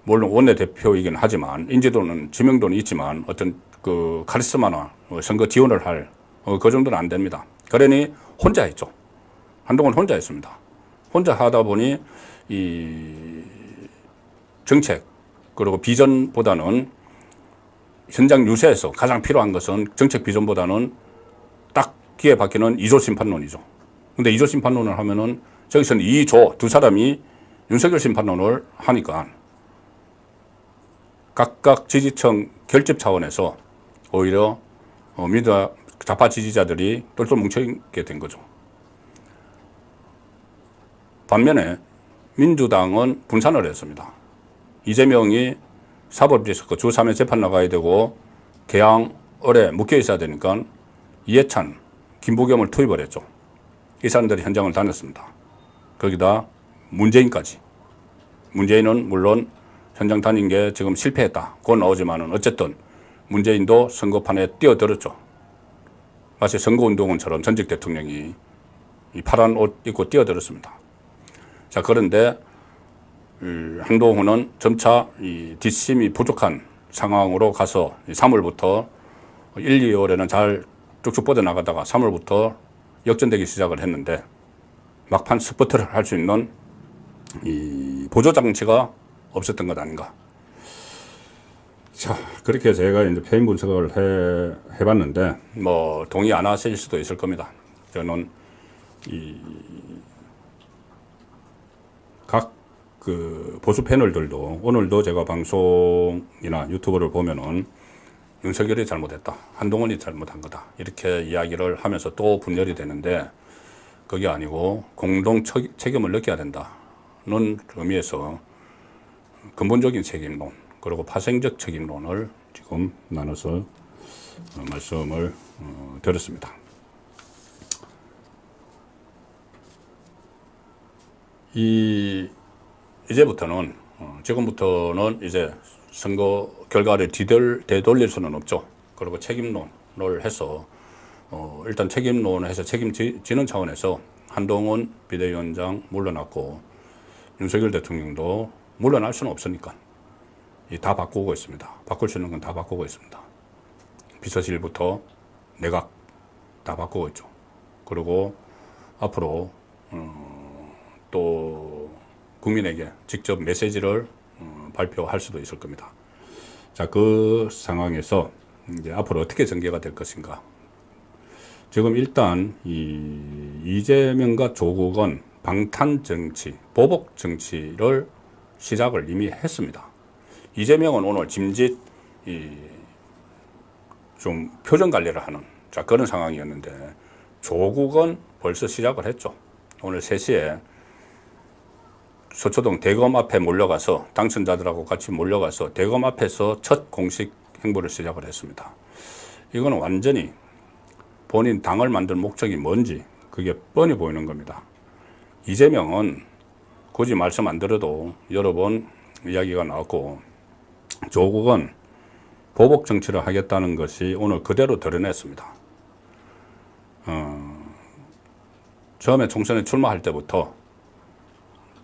물론 원내대표이긴 하지만 인지도는 지명도는 있지만 어떤 그 카리스마나 선거 지원을 할 그 정도는 안 됩니다. 그러니 혼자 했죠. 한동안 혼자 했습니다. 혼자 하다 보니 이 정책 그리고 비전보다는 현장 유세에서 가장 필요한 것은 정책 비전보다는 딱 귀에 박히는 2조 심판론이죠. 근데 2조 심판론을 하면은 저기서는 2조 두 사람이 윤석열 심판론을 하니까 각각 지지층 결집 차원에서 오히려 좌파 지지자들이 똘똘 뭉쳐있게 된 거죠. 반면에 민주당은 분산을 했습니다. 이재명이 사법부에서 주 3회 재판 나가야 되고 개항을에 묶여 있어야 되니까 이해찬, 김부겸을 투입을 했죠. 이 사람들이 현장을 다녔습니다. 거기다 문재인까지. 문재인은 물론 현장 다닌 게 지금 실패했다. 곧 나오지만은 어쨌든 문재인도 선거판에 뛰어들었죠. 마치 선거운동원처럼 전직 대통령이 이 파란 옷 입고 뛰어들었습니다. 자, 그런데 한동훈은 점차 이 뒷심이 부족한 상황으로 가서 3월부터 1, 2월에는 잘 쭉쭉 뻗어나가다가 3월부터 역전되기 시작을 했는데 막판 스포트를 할 수 있는 이 보조장치가 없었던 것 아닌가. 자, 그렇게 제가 이제 패인 분석을 해봤는데, 뭐, 동의 안 하실 수도 있을 겁니다. 저는 각 보수 패널들도 오늘도 제가 방송이나 유튜브를 보면은 윤석열이 잘못했다. 한동훈이 잘못한 거다. 이렇게 이야기를 하면서 또 분열이 되는데, 그게 아니고 공동 책임을 느껴야 된다는 의미에서 근본적인 책임론, 그리고 파생적 책임론을 지금 나눠서 말씀을 드렸습니다. 이제부터는 지금부터는 이제 선거 결과를 되돌릴 수는 없죠. 그리고 책임론을 해서 일단 책임론을 해서 책임지는 차원에서 한동훈 비대위원장 물러났고 윤석열 대통령도 물러날 수는 없으니까 다 바꾸고 있습니다. 바꿀 수 있는 건 다 바꾸고 있습니다. 비서실부터 내각 다 바꾸고 있죠. 그리고 앞으로 또 국민에게 직접 메시지를 발표할 수도 있을 겁니다. 자, 그 상황에서 이제 앞으로 어떻게 전개가 될 것인가. 지금 일단 이재명과 조국은 방탄 정치, 보복 정치를 시작을 이미 했습니다. 이재명은 오늘 짐짓 좀 표정 관리를 하는 그런 상황이었는데, 조국은 벌써 시작을 했죠. 오늘 3시에 서초동 대검 앞에 몰려가서 당선자들하고 같이 몰려가서 대검 앞에서 첫 공식 행보를 시작을 했습니다. 이거는 완전히 본인 당을 만들 목적이 뭔지 그게 뻔히 보이는 겁니다. 이재명은 굳이 말씀 안 드려도 여러 번 이야기가 나왔고, 조국은 보복 정치를 하겠다는 것이 오늘 그대로 드러냈습니다. 처음에 총선에 출마할 때부터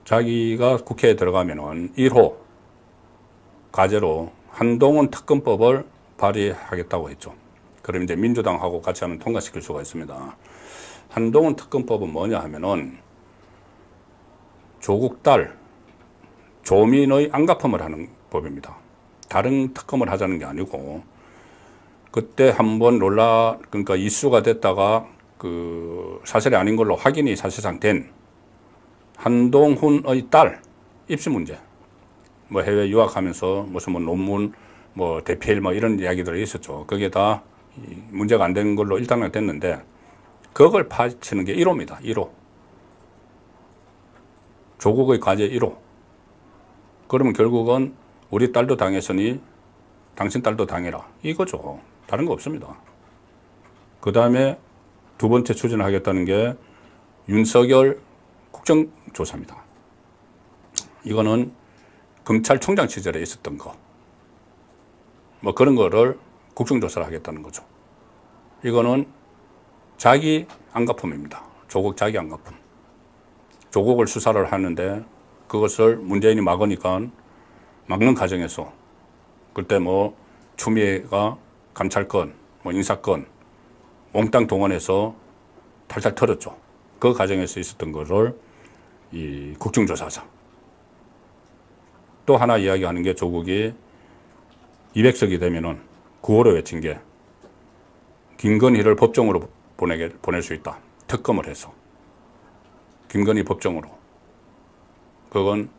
자기가 국회에 들어가면은 1호 과제로 한동훈 특검법을 발의하겠다고 했죠. 그럼 이제 민주당하고 같이 하면 통과시킬 수가 있습니다. 한동훈 특검법은 뭐냐 하면은 조국 딸 조민의 안가품을 하는 법입니다. 다른 특검을 하자는 게 아니고, 그때 한번 그러니까 이슈가 됐다가 그 사실이 아닌 걸로 확인이 사실상 된 한동훈의 딸 입시 문제, 뭐 해외 유학하면서 무슨 뭐 논문 뭐 대필 뭐 이런 이야기들이 있었죠. 그게 다 문제가 안 된 걸로 일단은 됐는데, 그걸 파헤치는 게 1호입니다. 1호. 조국의 과제 1호. 그러면 결국은 우리 딸도 당했으니 당신 딸도 당해라, 이거죠. 다른 거 없습니다. 그 다음에 두 번째 추진하겠다는 게 윤석열 국정조사입니다. 이거는 검찰총장 시절에 있었던 거, 뭐 그런 거를 국정조사를 하겠다는 거죠. 이거는 자기 안가품입니다. 조국 자기 안가품. 조국을 수사를 하는데 그것을 문재인이 막으니까 막는 과정에서 그때 뭐 추미애가 감찰권, 뭐 인사권 몽땅 동원해서 탈탈 털었죠. 그 과정에서 있었던 거를 이 국정조사하자. 또 하나 이야기하는 게 조국이 200석이 되면은 9월에 외친 게 김건희를 법정으로 보낼 수 있다. 특검을 해서. 김건희 법정으로. 그건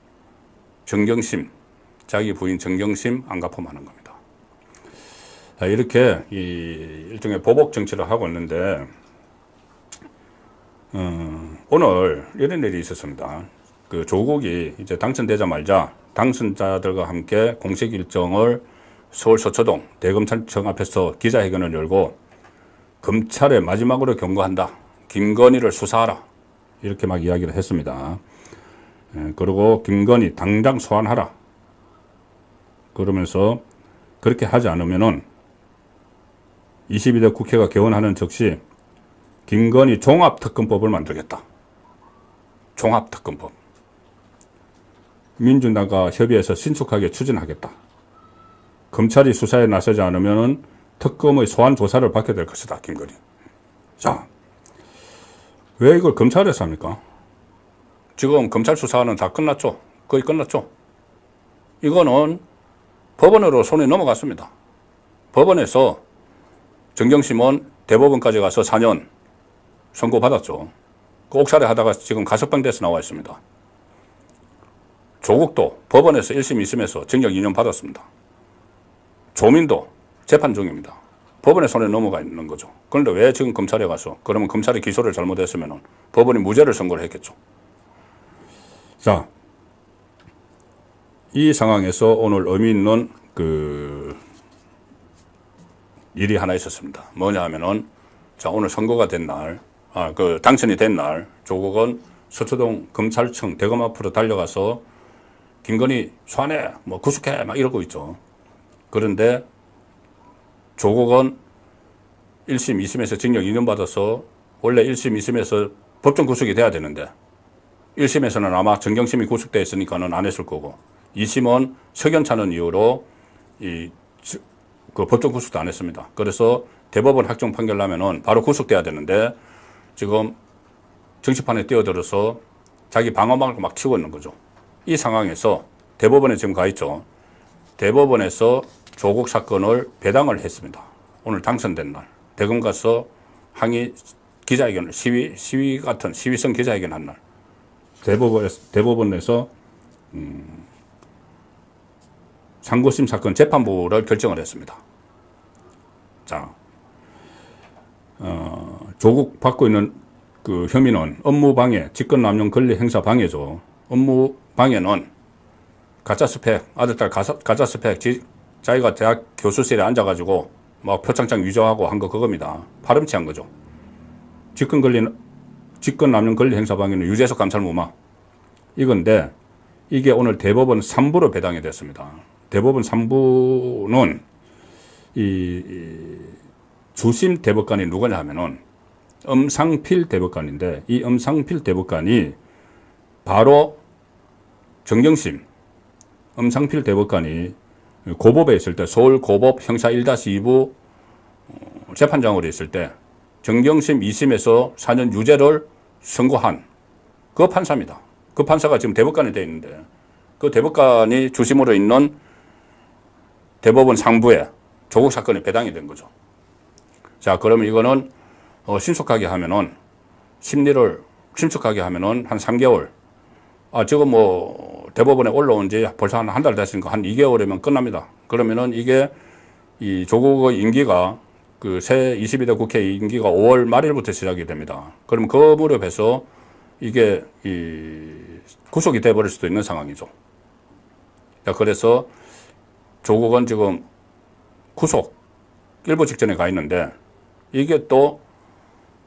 정경심, 자기 부인 정경심 안가품 하는 겁니다. 이렇게 일종의 보복 정치를 하고 있는데, 오늘 이런 일이 있었습니다. 그 조국이 이제 당선되자마자 당선자들과 함께 공식 일정을 서울 서초동 대검찰청 앞에서 기자회견을 열고 검찰에 마지막으로 경고한다. 김건희를 수사하라. 이렇게 막 이야기를 했습니다. 그리고 김건희 당장 소환하라. 그러면서 그렇게 하지 않으면은 22대 국회가 개원하는 즉시 김건희 종합특검법을 만들겠다. 종합특검법. 민주당과 협의해서 신속하게 추진하겠다. 검찰이 수사에 나서지 않으면은 특검의 소환 조사를 받게 될 것이다. 김건희. 자, 왜 이걸 검찰에서 합니까? 지금 검찰 수사는 다 끝났죠. 거의 끝났죠. 이거는 법원으로 손이 넘어갔습니다. 법원에서 정경심은 대법원까지 가서 4년 선고받았죠. 그 옥살이 하다가 지금 가석방 돼서 나와 있습니다. 조국도 법원에서 1심, 2심에서 징역 2년 받았습니다. 조민도 재판 중입니다. 법원의 손에 넘어가 있는 거죠. 그런데 왜 지금 검찰에 가서, 그러면 검찰이 기소를 잘못했으면 법원이 무죄를 선고를 했겠죠. 자, 이 상황에서 오늘 의미 있는 그 일이 하나 있었습니다. 뭐냐 하면은, 자, 오늘 선고가 된 날, 당선이 된 날, 조국은 서초동 검찰청 대검 앞으로 달려가서 김건희 소환해, 뭐 구속해, 막 이러고 있죠. 그런데 조국은 1심, 2심에서 징역 2년 받아서 원래 1심, 2심에서 법정 구속이 돼야 되는데 1심에서는 아마 정경심이 구속돼 있으니까는 안 했을 거고, 2심은 석연찮은 이유로 그 법정 구속도 안 했습니다. 그래서 대법원 확정 판결 나면은 바로 구속돼야 되는데 지금 정치판에 뛰어들어서 자기 방어막을 막 치고 있는 거죠. 이 상황에서 대법원에 지금 가 있죠. 대법원에서 조국 사건을 배당을 했습니다. 오늘 당선된 날 대검 가서 항의 기자회견을 시위 같은 시위성 기자회견 한 날 대법원에서 상고심 사건 재판부를 결정을 했습니다. 자, 조국 받고 있는 그 혐의는 업무방해, 직권남용 권리 행사 방해죠. 업무방해는 가짜스펙, 아들딸 가짜스펙, 자기가 대학 교수실에 앉아가지고 막 표창장 위조하고 한 거 그겁니다. 파렴치한 거죠. 직권남용 권리 행사 방해는 유재석 감찰 무마. 이건데 이게 오늘 대법원 3부로 배당이 됐습니다. 대법원 3부는 이 주심 대법관이 누구냐 하면은 엄상필 대법관인데, 이 엄상필 대법관이 바로 정경심 엄상필 대법관이 고법에 있을 때, 서울 고법 형사 1-2부 재판장으로 있을 때 정경심 2심에서 4년 유죄를 선고한 그 판사입니다. 그 판사가 지금 대법관이 되어 있는데, 그 대법관이 주심으로 있는 대법원 상부에 조국 사건이 배당이 된 거죠. 자, 그러면 이거는 신속하게 하면은, 심리를 신속하게 하면은 한 3개월. 지금 뭐 대법원에 올라온 지 벌써 한 달 됐으니까 한 2개월이면 끝납니다. 그러면은 이게 이 조국의 임기가 그 새 22대 국회 임기가 5월 말일부터 시작이 됩니다. 그러면 그 무렵에서 이게 이 구속이 돼버릴 수도 있는 상황이죠. 자, 그래서 조국은 지금 구속 일부 직전에 가 있는데, 이게 또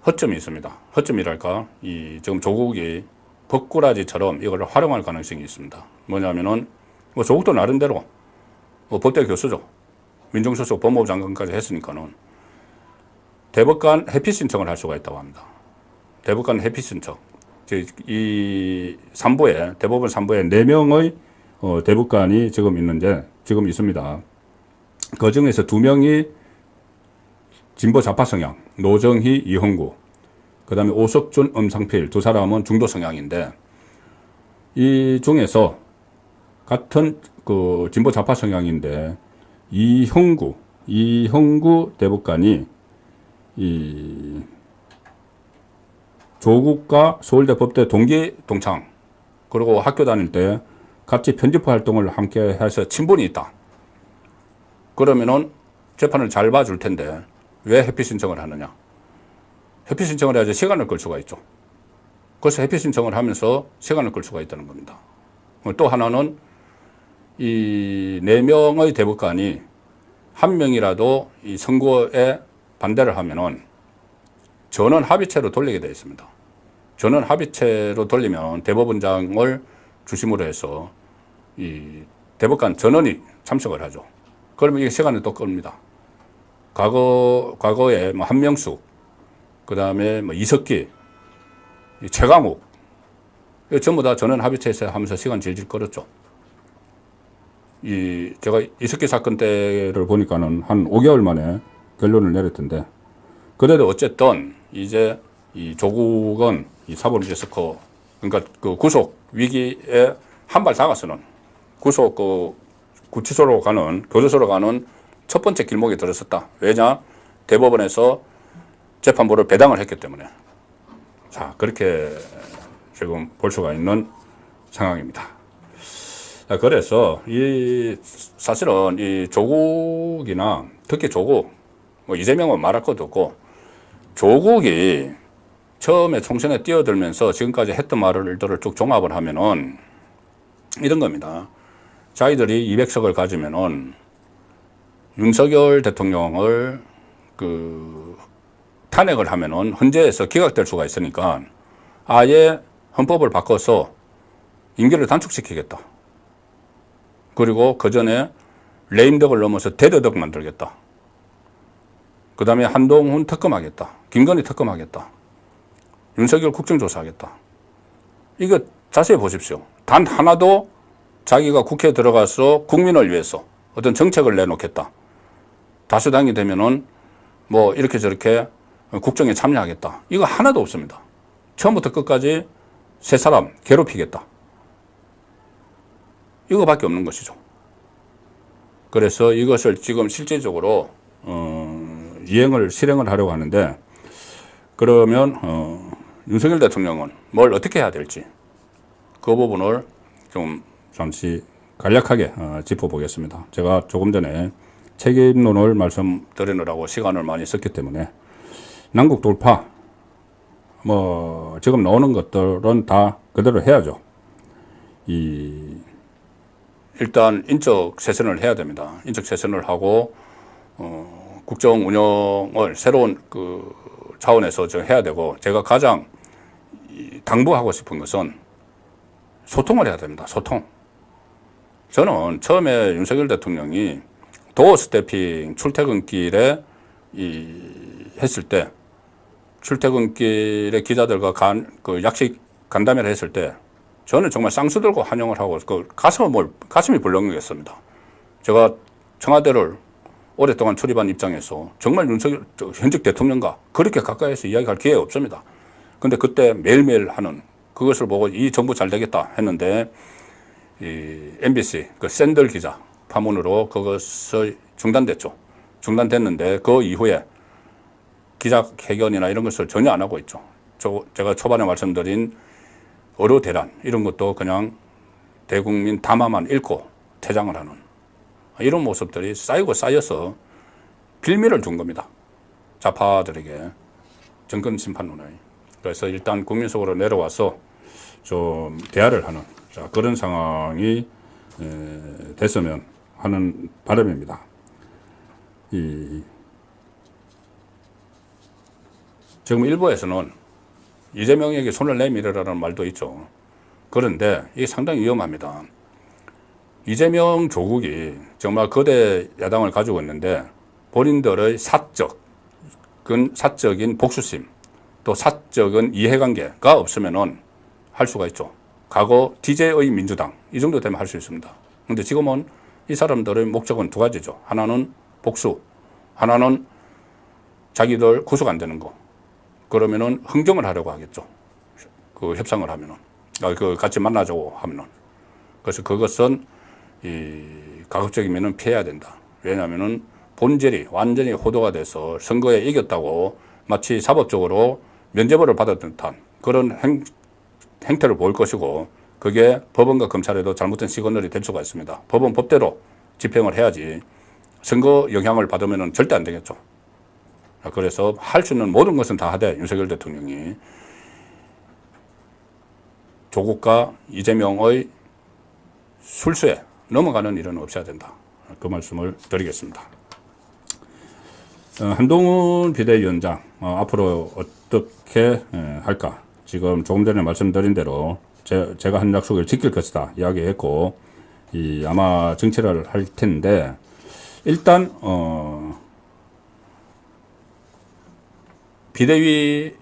허점이 있습니다. 허점이랄까, 이 지금 조국이 벚꾸라지처럼 이걸 활용할 가능성이 있습니다. 뭐냐면은, 뭐 조국도 나름대로 뭐 법대 교수죠. 민정수석 법무부 장관까지 했으니까는 대법관 회피 신청을 할 수가 있다고 합니다. 대법관 회피 신청. 이 3부에, 대법원 3부에 4명의 대법관이 지금 있습니다. 그 중에서 2명이 진보 좌파 성향, 노정희, 이형구, 그 다음에 오석준, 엄상필, 두 사람은 중도 성향인데, 이 중에서 같은 그 진보 좌파 성향인데, 이형구 대법관이 이 조국과 서울대 법대 동기 동창, 그리고 학교 다닐 때 같이 편집부 활동을 함께 해서 친분이 있다. 그러면은 재판을 잘 봐줄 텐데 왜 회피 신청을 하느냐? 회피 신청을 해야지 시간을 끌 수가 있죠. 그래서 회피 신청을 하면서 시간을 끌 수가 있다는 겁니다. 또 하나는 이 4명의 대법관이 한 명이라도 이 선고에 반대를 하면은 전원 합의체로 돌리게 되어 있습니다. 전원 합의체로 돌리면 대법원장을 주심으로 해서 이 대법관 전원이 참석을 하죠. 그러면 이게 시간을 또 끕니다. 과거에 뭐 한명숙, 그 다음에 뭐 이석기, 최강욱, 전부 다 전원 합의체에서 하면서 시간 질질 끌었죠. 제가 이석기 사건 때를 보니까는 한 5개월 만에 결론을 내렸던데, 그래도 어쨌든 이제 이 조국은 이 사법리스크, 그러니까 그 구속 위기에 한 발 다가서는 구속 구치소로 가는, 교도소로 가는 첫 번째 길목에 들어섰다. 왜냐? 대법원에서 재판부를 배당을 했기 때문에. 자, 그렇게 지금 볼 수가 있는 상황입니다. 자, 그래서 사실은 이 조국이나 특히 조국, 뭐 이재명은 말할 것도 없고, 조국이 처음에 총선에 뛰어들면서 지금까지 했던 말들을 쭉 종합을 하면은 이런 겁니다. 자기들이 200석을 가지면은 윤석열 대통령을 탄핵을 하면은 헌재에서 기각될 수가 있으니까 아예 헌법을 바꿔서 임기를 단축시키겠다. 그리고 그 전에 레임덕을 넘어서 대대덕 만들겠다. 그 다음에 한동훈 특검하겠다. 김건희 특검하겠다. 윤석열 국정조사하겠다. 이거 자세히 보십시오. 단 하나도 자기가 국회에 들어가서 국민을 위해서 어떤 정책을 내놓겠다. 다수당이 되면은 뭐 이렇게 저렇게 국정에 참여하겠다. 이거 하나도 없습니다. 처음부터 끝까지 세 사람 괴롭히겠다. 이거밖에 없는 것이죠. 그래서 이것을 지금 실질적으로 실행을 하려고 하는데, 그러면 윤석열 대통령은 뭘 어떻게 해야 될지 그 부분을 좀 잠시 간략하게 짚어보겠습니다. 제가 조금 전에 책임론을 말씀드리느라고 시간을 많이 썼기 때문에 남북 돌파 뭐 지금 나오는 것들은 다 그대로 해야죠. 일단 인적 쇄신을 해야 됩니다. 인적 쇄신을 하고 국정 운영을 새로운 그 차원에서 해야 되고, 제가 가장 당부하고 싶은 것은 소통을 해야 됩니다. 소통. 저는 처음에 윤석열 대통령이 도어 스태핑 출퇴근길에 했을 때, 출퇴근길에 기자들과 약식 간담회를 했을 때, 저는 정말 쌍수 들고 환영을 하고 가슴이 벌렁거렸습니다. 제가 청와대를 오랫동안 출입한 입장에서 정말 윤석열 현직 대통령과 그렇게 가까이서 이야기할 기회가 없습니다. 근데 그때 매일매일 하는 그것을 보고 이 정부 잘 되겠다 했는데, 이 MBC 그 샌들 기자 파문으로 그것을 중단됐죠. 중단됐는데 그 이후에 기자회견이나 이런 것을 전혀 안 하고 있죠. 제가 초반에 말씀드린 어로 대란 이런 것도 그냥 대국민 담화만 읽고 퇴장을 하는 이런 모습들이 쌓이고 쌓여서 빌미를 준 겁니다. 좌파들에게 정권 심판론에. 그래서 일단 국민 속으로 내려와서 좀 대화를 하는 그런 상황이 됐으면 하는 바람입니다. 지금 일부에서는 이재명에게 손을 내밀으라는 말도 있죠. 그런데 이게 상당히 위험합니다. 이재명 조국이 정말 거대 야당을 가지고 있는데 본인들의 사적인 복수심 또 사적인 이해관계가 없으면은 할 수가 있죠. 과거 DJ의 민주당 이 정도 되면 할 수 있습니다. 그런데 지금은 이 사람들의 목적은 두 가지죠. 하나는 복수, 하나는 자기들 구속 안 되는 거. 그러면은 흥정을 하려고 하겠죠. 그 협상을 하면은, 같이 만나자고 하면은. 그래서 그것은 가급적이면은 피해야 된다. 왜냐하면은 본질이 완전히 호도가 돼서 선거에 이겼다고 마치 사법적으로 면죄부를 받았던 듯한 그런 행태를 보일 것이고, 그게 법원과 검찰에도 잘못된 시그널이 될 수가 있습니다. 법은 법대로 집행을 해야지 선거 영향을 받으면 절대 안 되겠죠. 그래서 할 수 있는 모든 것은 다 하되 윤석열 대통령이 조국과 이재명의 술수에 넘어가는 일은 없어야 된다. 그 말씀을 드리겠습니다. 한동훈 비대위원장 앞으로 어떻게 할까? 지금 조금 전에 말씀드린 대로 제가 한 약속을 지킬 것이다 이야기했고, 아마 정치를 할 텐데, 일단 비대위를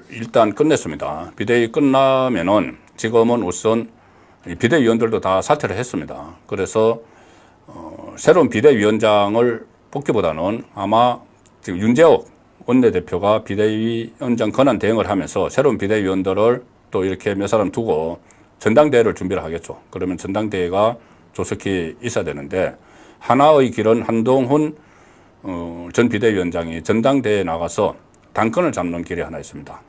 일단 끝냈습니다. 비대위 끝나면은 지금은 우선 비대위원들도 다 사퇴를 했습니다. 그래서 새로운 비대위원장을 뽑기보다는 아마 지금 윤재옥 원내대표가 비대위원장 권한 대행을 하면서 새로운 비대위원들을 또 이렇게 몇 사람 두고 전당대회를 준비를 하겠죠. 그러면 전당대회가 조속히 있어야 되는데, 하나의 길은 한동훈 전 비대위원장이 전당대회에 나가서 당권을 잡는 길이 하나 있습니다.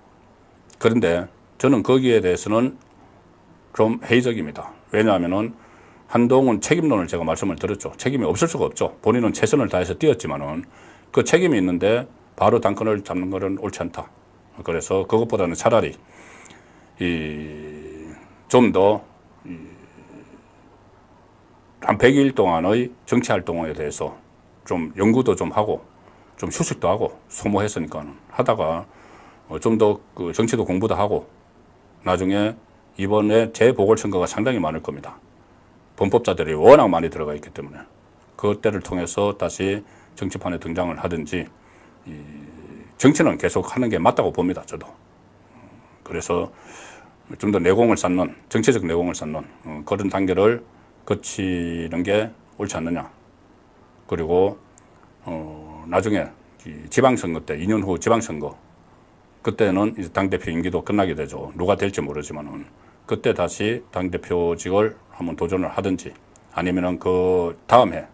그런데 저는 거기에 대해서는 좀 회의적입니다. 왜냐하면은 한동훈 책임론을 제가 말씀을 드렸죠. 책임이 없을 수가 없죠. 본인은 최선을 다해서 뛰었지만은 그 책임이 있는데 바로 당권을 잡는 것은 옳지 않다. 그래서 그것보다는 차라리 좀 더 한 100일 동안의 정치 활동에 대해서 좀 연구도 좀 하고 좀 휴식도 하고 소모했으니까 하다가 좀 더 그 정치도 공부도 하고 나중에 이번에 재보궐선거가 상당히 많을 겁니다. 범법자들이 워낙 많이 들어가 있기 때문에 그때를 통해서 다시 정치판에 등장을 하든지, 정치는 계속 하는 게 맞다고 봅니다. 저도. 그래서 좀 더 내공을 쌓는, 정치적 내공을 쌓는 그런 단계를 거치는 게 옳지 않느냐. 그리고 나중에 지방선거 때, 2년 후 지방선거, 그때는 이제 당대표 임기도 끝나게 되죠. 누가 될지 모르지만은 그때 다시 당대표직을 한번 도전을 하든지, 아니면은 그 다음 해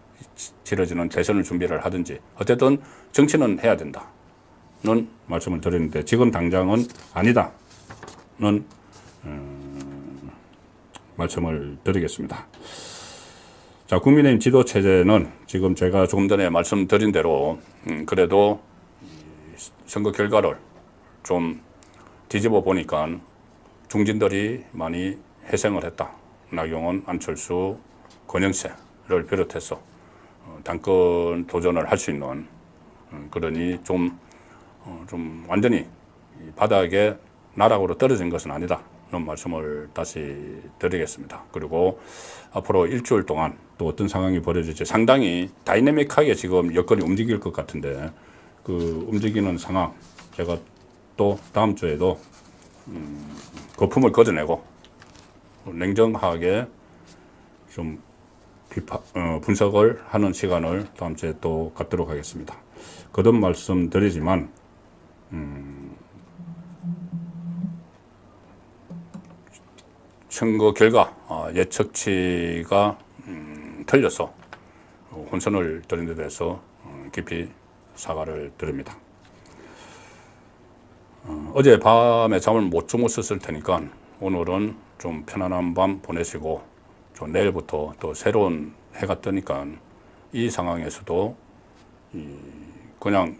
치러지는 대선을 준비를 하든지, 어쨌든 정치는 해야 된다는 말씀을 드리는데, 지금 당장은 아니다는 말씀을 드리겠습니다. 자, 국민의힘 지도체제는 지금 제가 조금 전에 말씀드린 대로 그래도 선거 결과를 좀 뒤집어 보니까 중진들이 많이 회생을 했다. 나경원, 안철수, 권영세를 비롯해서 당권 도전을 할 수 있는, 그러니 좀 완전히 바닥에 나락으로 떨어진 것은 아니다. 말씀을 다시 드리겠습니다. 그리고 앞으로 일주일 동안 또 어떤 상황이 벌어질지 상당히 다이내믹하게 지금 여건이 움직일 것 같은데 그 움직이는 상황 제가 또 다음 주에도 거품을 걷어내고 냉정하게 좀 분석을 하는 시간을 다음 주에 또 갖도록 하겠습니다. 거듭 말씀드리지만 선거 결과 예측치가 틀려서 혼선을 드린 데 대해서 깊이 사과를 드립니다. 어제 밤에 잠을 못 주무셨을 테니까 오늘은 좀 편안한 밤 보내시고 좀 내일부터 또 새로운 해가 뜨니까 이 상황에서도 그냥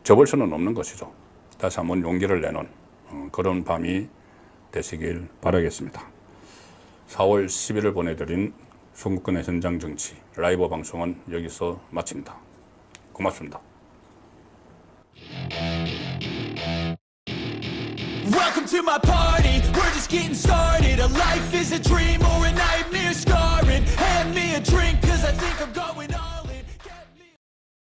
접을 수는 없는 것이죠. 다시 한번 용기를 내는 그런 밤이 되시길 바라겠습니다. 4월 10일을 보내드린 송국근의 현장 정치 라이브 방송은 여기서 마칩니다. 고맙습니다. Welcome to my party, we're just getting started. A life is a dream